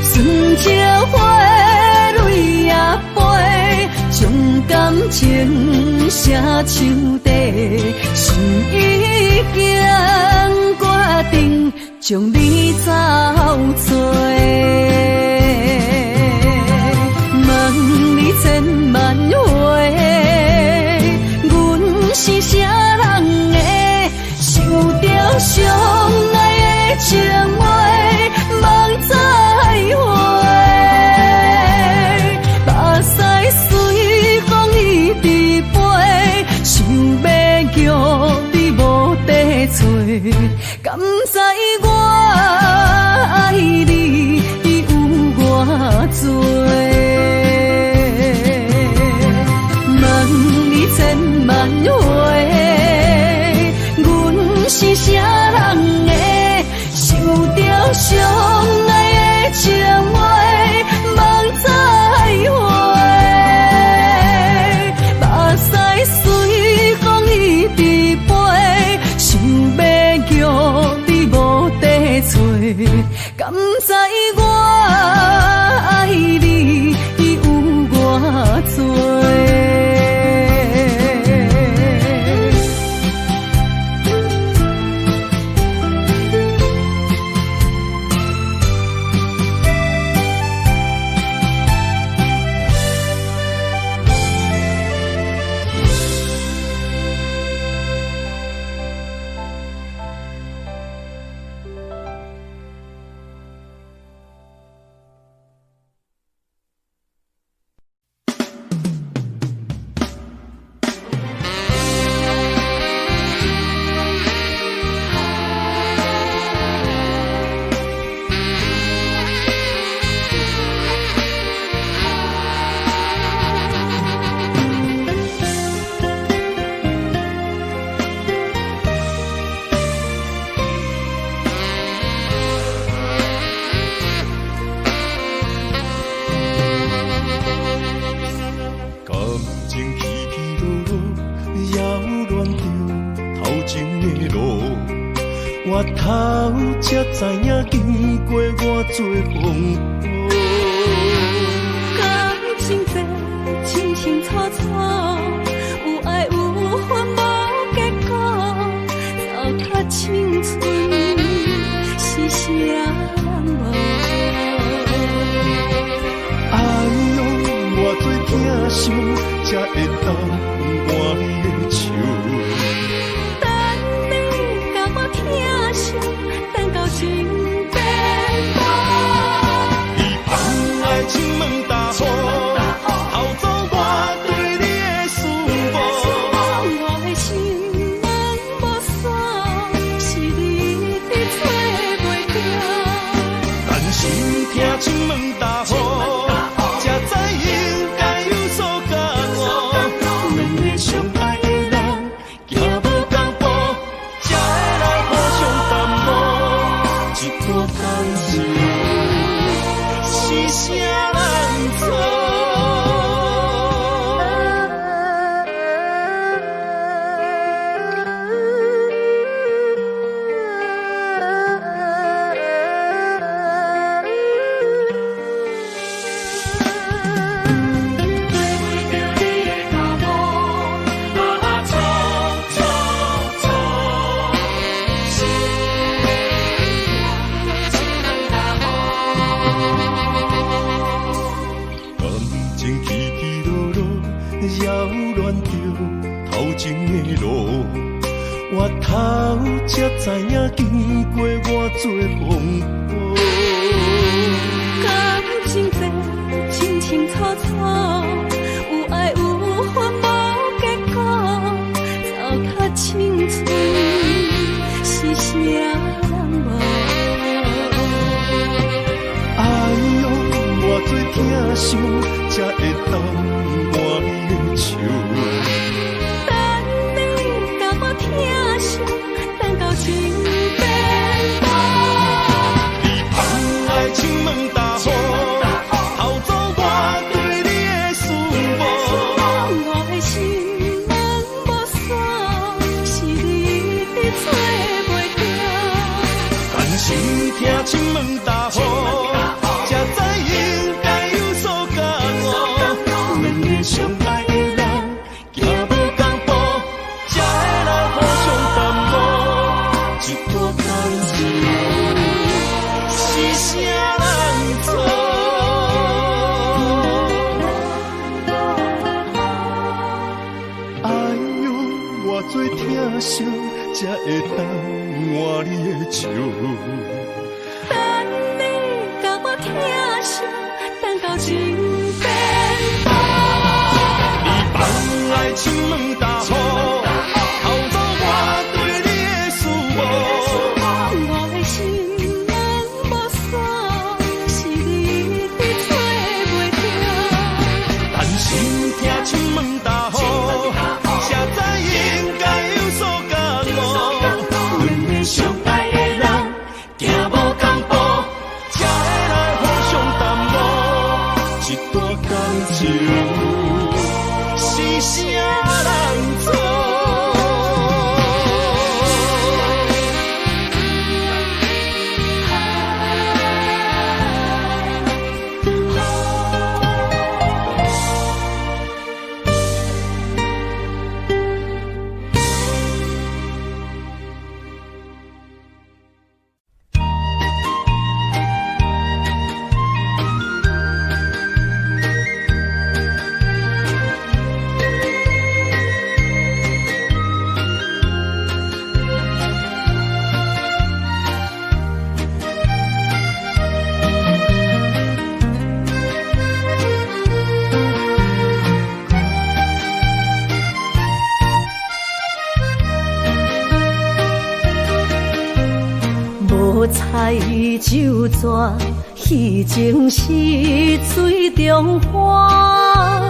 S2: 酸椒花泪也飞，将感情写唱地，心已经决定，将你走做。问你千万回，阮是啥人的？受着伤爱的情敢知我爱你有偌多？问你千万回，阮是啥人的？想着相爱的情话，望再会。目屎随风一直飞，想要叫你无地找。敢知我爱你有偌多？
S3: 我头才知影，经过偌多风波。
S2: 感情这清清楚楚，有爱有恨无结果，糟蹋青春是啥无？
S3: 哎呦，偌多疼伤，才会当换你的手。等到情变薄，伊放爱亲门大雨，偷走我对你的思慕。
S2: 我的心门无锁，是你伫找袂着。
S3: 但心听亲门大雨，才知应该有所感悟。两个相爱的人，行无同步，才会来互相淡薄。一段感情是啥人做？扰乱着头前的路，我头才知影，经过偌多风波。
S2: 感情这清清楚楚，有爱有恨无结果，糟蹋青春是啥无？
S3: 哎呦，偌多疼伤，才会当换你的手。
S2: 等你甲我疼惜，等到情变薄。
S3: 你放爱亲门大雨，偷走我对你的思慕。
S2: 我的心门无锁，是你伫找袂着。
S3: 但心听亲门大雨，才知应该有所感悟。两个相爱的人，行无同步，才会来互相淡薄。一段感情是啥人做？哎呦，偌多疼伤，才会当换你的手。
S2: 等你甲我疼惜，等到情变薄。
S3: 你放爱亲门大雨，偷走我对你的思慕。一段感情，是啥人做？
S2: 彩酒泉，戏情是水中花，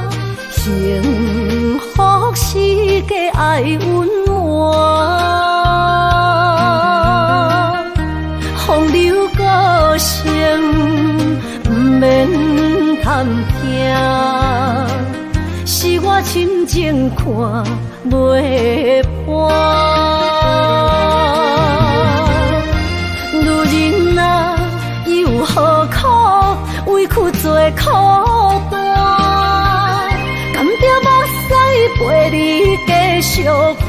S2: 幸福是家爱温暖。风流歌声不免贪听，是我深情看袂破。何苦委屈做苦担？甘着目屎陪你继续看。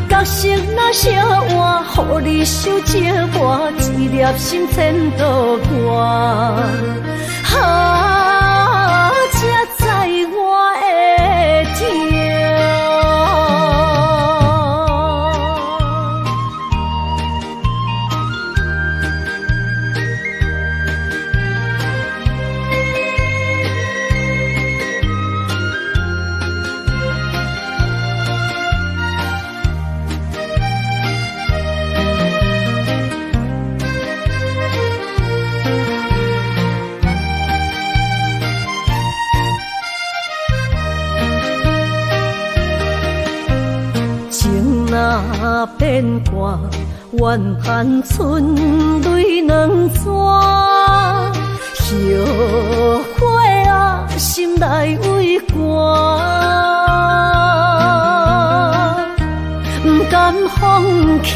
S2: 角色若烧换，予你受折磨，一粒心千度寒。才知我的痛。若变卦，怨叹春泪两逝。后悔啊，心内为寒，不甘放弃，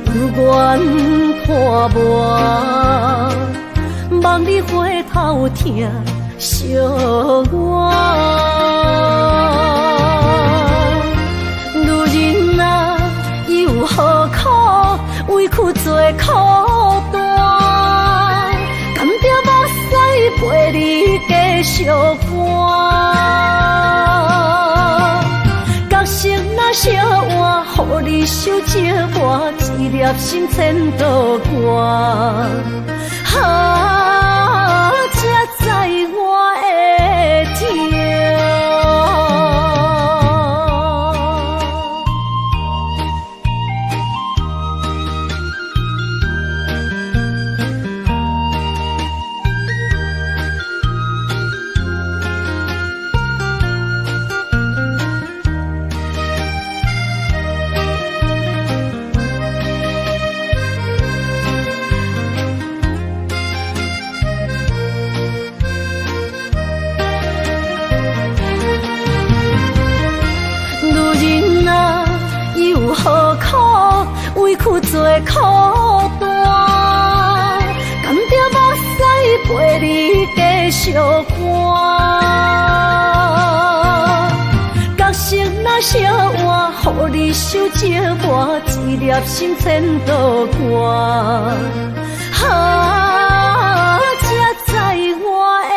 S2: 有缘破磨，望你回头听惜我。何苦委屈做苦担？甘着目屎陪你继续看。角色若烧换，予你受折磨，一粒心千度寒。才知我的痛。何苦委屈做苦担？甘着目屎陪你继续看。角色若烧换，予你受折磨，一粒心千度寒。才知我的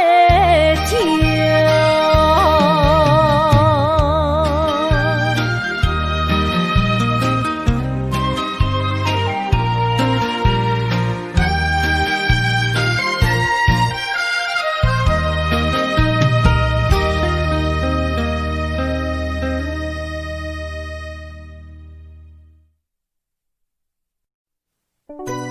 S2: 痛。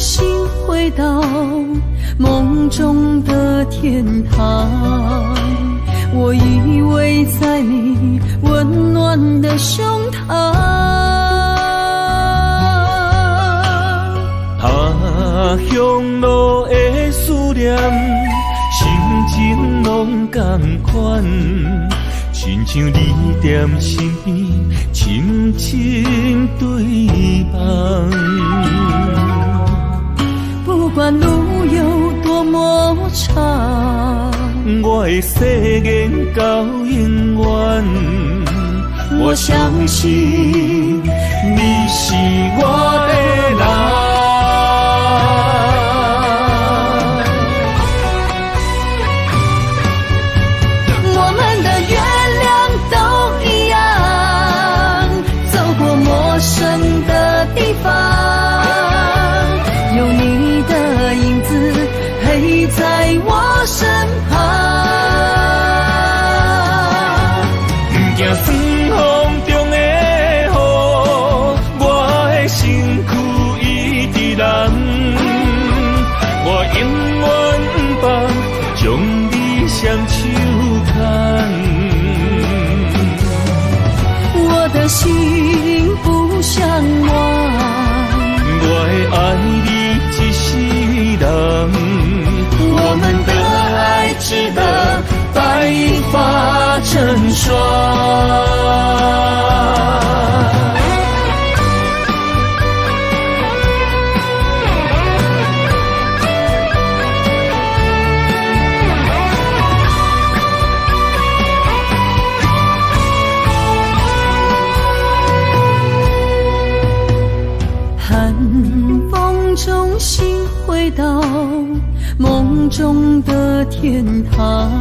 S2: 心回到梦中的天堂，我依偎在你温暖的胸膛。
S1: 乡路的思念，心情拢同款，亲像你踮身边，深深对望。
S2: 不管路有多么长，
S1: 我的誓言到永远。我相信你是我的人。
S2: 有你的影子陪在我身旁，
S1: 不惊霜风中的雨，我的身躯一直燃。我永远不放，将你双手牵。
S2: 我的心不向往，
S1: 我会爱你一世人，我们的爱值得白发成霜。
S2: 中心回到梦中的天堂，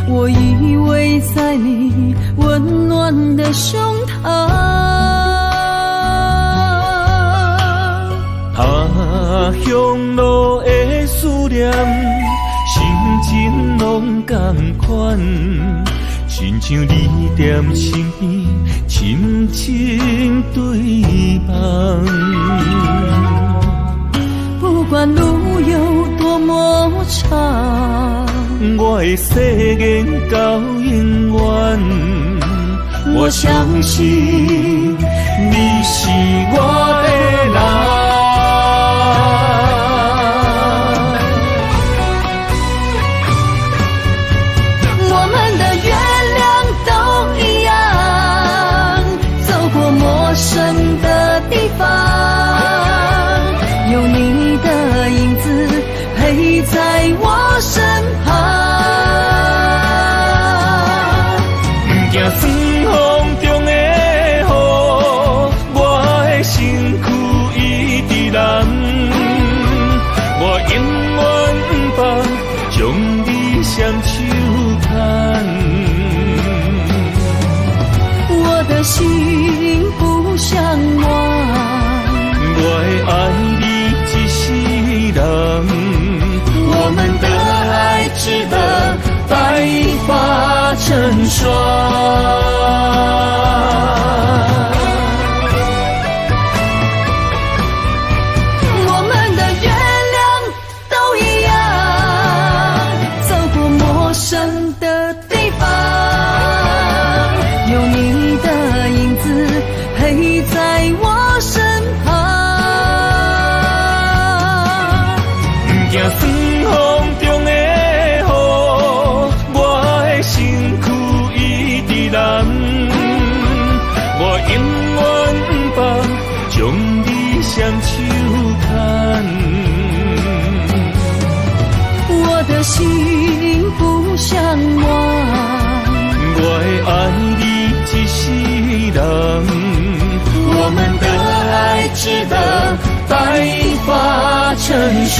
S2: 我依偎在你温暖的胸膛。
S1: 乡路的思念，心情拢同款，亲像你踮身边，深深对望。
S2: 不管路有多么长，
S1: 我的誓言到永远。我相信你是我的人。
S2: 我们的月亮都一样，走过陌生的地方，有你的影子陪在我身旁。
S1: 不惊霜风中的雨，我的身躯一直燃。我永远不放，将你双手牵。
S2: 我的心不向往，
S1: 我会爱你一世人，我们的爱值得白发成霜。
S2: 我们的月亮都一样，走过陌生的地方，有你的影子陪在我身旁。
S1: 不惊霜风中的雨，我的身躯一直燃。我永远不放，将你双手牵。
S2: 我的心不向往，
S1: 我会爱你一世人，我们的爱值得白发成霜。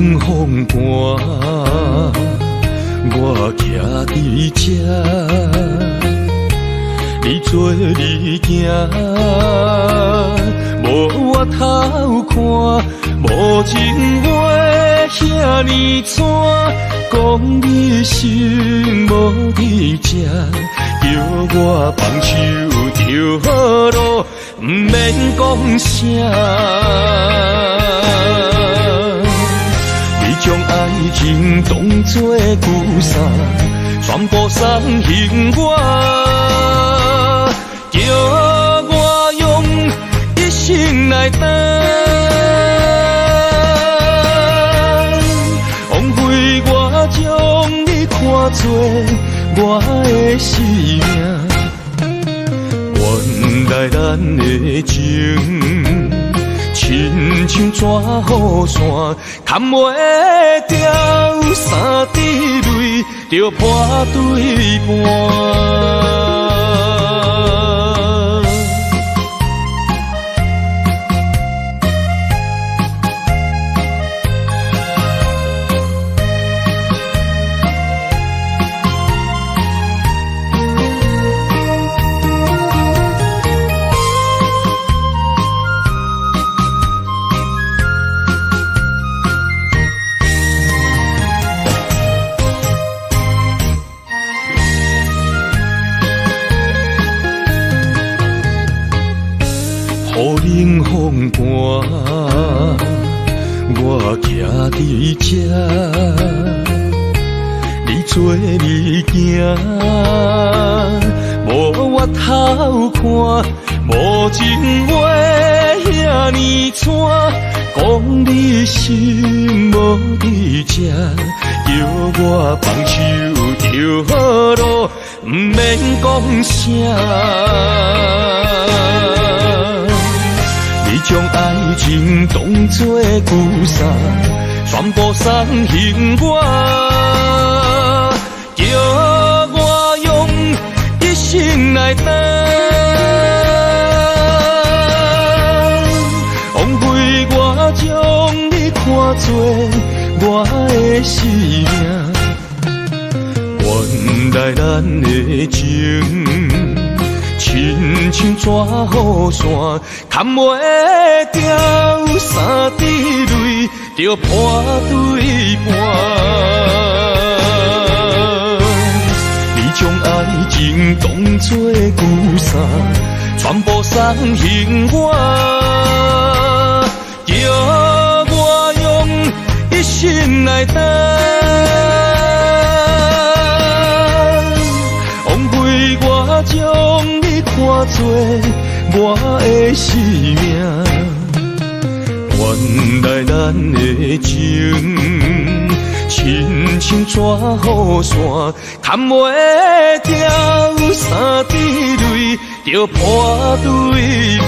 S1: 冷风寒，我徛伫这，你做你行，无我头看，无情话遐尼惨，讲你心无伫这，叫我放手就好咯，不免讲啥。你将爱情当作旧衫，全部送还我，叫我用一生来等，枉费我将你看作我的生命。原来咱的情，亲像纸雨伞，砍袂掉三滴泪，就破对半。雨冷风寒，我徛伫这，你做你行，无我头看，无情话遐尼惨，讲你心无伫这，叫我放手就好咯，不免讲啥。你将爱情当作旧衫，全部送还我，叫我用一生来等，枉费我将你看作我的生命。原来咱的情，亲像纸雨伞，砍袂掉三滴泪，就破对半。你将爱情当作旧衫，全部送还我，叫我用一生来等，枉费我将你看作我的生命。原来咱的情，亲像纸雨伞，砍袂掉三滴泪，就破对半。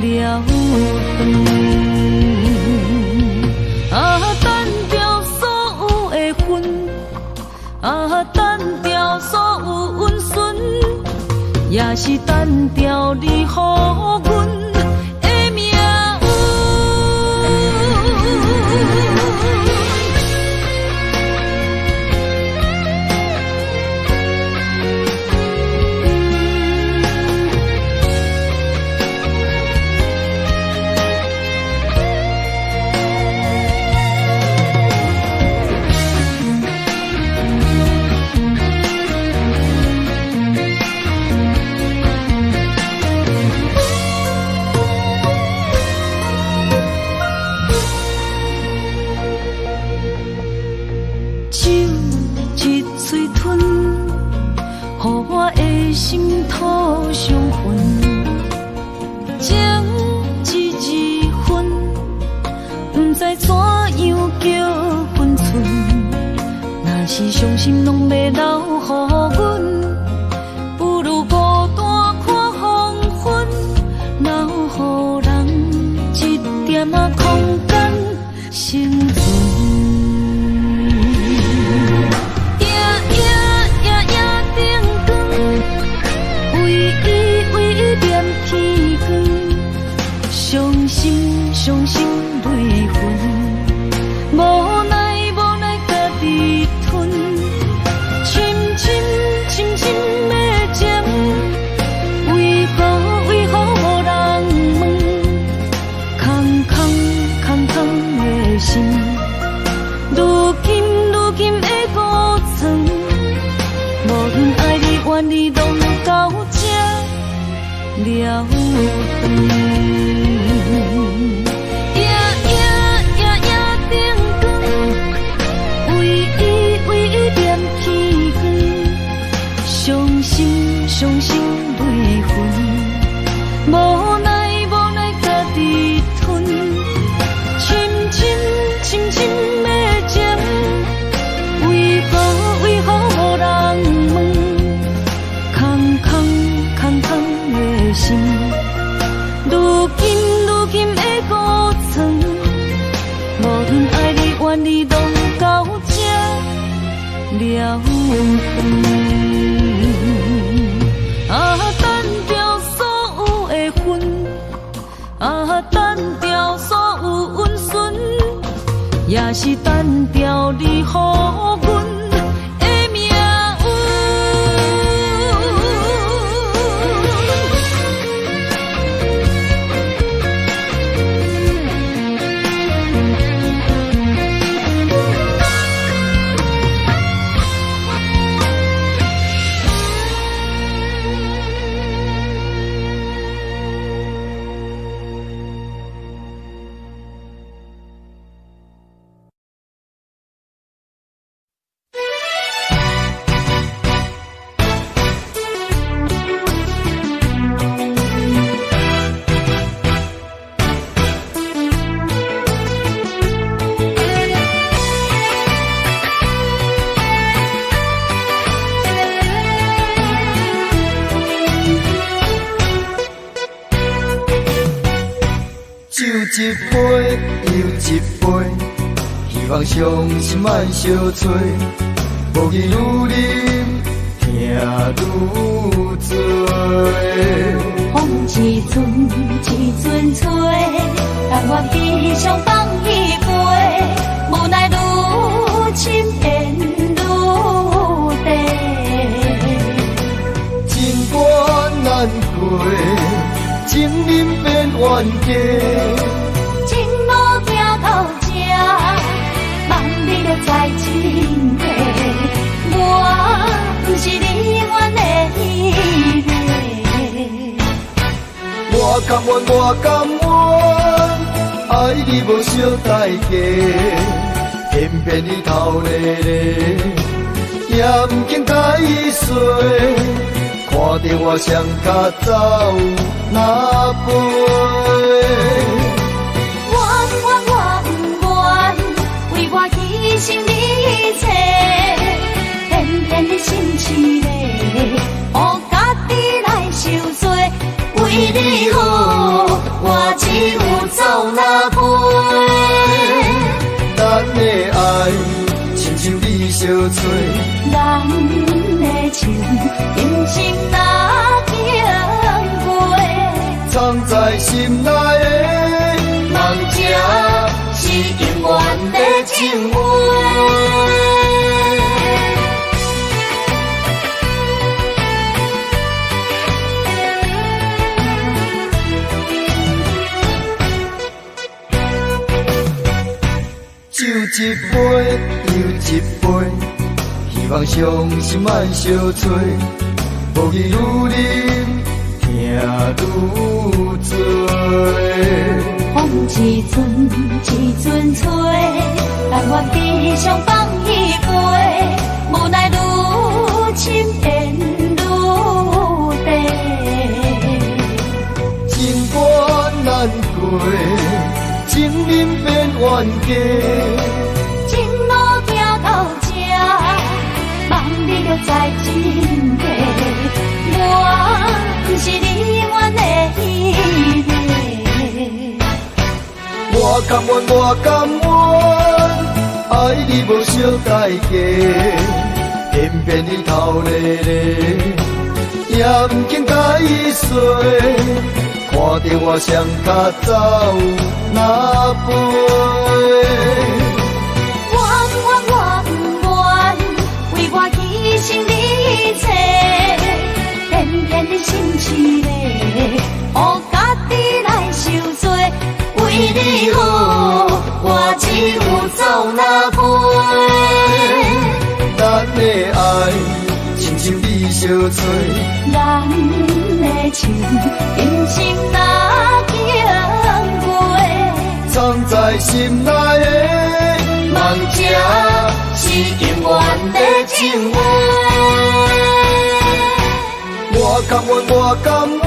S2: 了断。啊，单调所有的云，啊，单调所有温顺，也是单调你予阮的命运。心土伤痕，情一字分，不知怎样叫分寸。若是伤心拢要留予阮，不如孤单看黄昏，留予人一点仔空间生存。伤心泪痕，无奈家己吞，深深的情，为何无人问？空的心，如今的孤床，无论爱你怨你，拢到这了断。伤心泪痕，无奈家己吞，深深的情，为何无人问？空的心，如今的孤床，无论爱你怨你，拢到这了断。啊，单调所有的云，啊，单调所有温顺，也是单调你予阮的命运。
S3: 一杯又一杯，希望伤心莫相催。无语愈啉，痛愈多。
S4: 风一阵一阵吹，但我悲伤放一杯，无奈愈深变愈低。
S3: 情关难过，情人变冤家。在真的，我不是你愿的迄个。我甘愿，我甘愿，爱你无小代价，偏偏你头咧咧，也不肯解说，看着我双脚走哪飞。牺牲你一切，偏偏你心痴嘞，予家己来受罪，为你好，我相找。
S4: 咱的情，人生若经过，
S3: 藏在心内的梦，才是永远的情话。酒一杯又一杯，希望伤心莫相找。无义愈啉，听愈醉。
S4: 风一阵一阵吹，但我只想放一杯，无奈愈深缘愈地。
S3: 情关难过，情人变冤家。
S4: 情路行到这，望你着知真谛。我不是你愿的迄个。
S3: 我甘愿，我甘愿，爱你无小代价，偏偏你头咧咧，也不肯解释。看着我双脚走哪飞？
S4: 我不愿，为我牺牲你一切，偏偏你心痴咧，予家己来受罪。为你好，我只有走哪飞？
S3: 咱的爱，亲像你相找。
S4: 咱的情，人生若经过，
S3: 藏在心内的梦，才是永远的情话。我甘愿，我甘愿，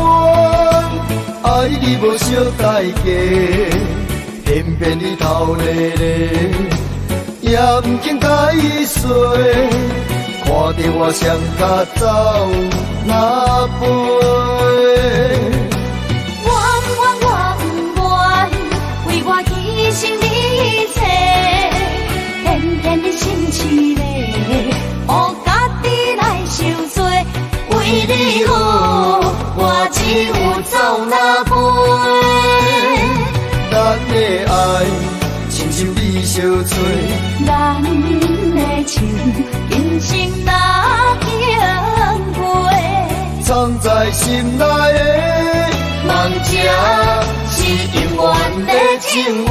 S3: 爱你无小代价，偏偏你头咧咧，也不肯解释。看着我双脚走哪飞？
S4: 我不愿，为我牺牲你一切，偏偏你心痴咧，予家己来受罪。为你好，我只有走哪飞？
S3: 咱的爱，亲像你相找。
S4: 咱的情，人生若经过，
S3: 藏在心内的梦，才是永远的情话。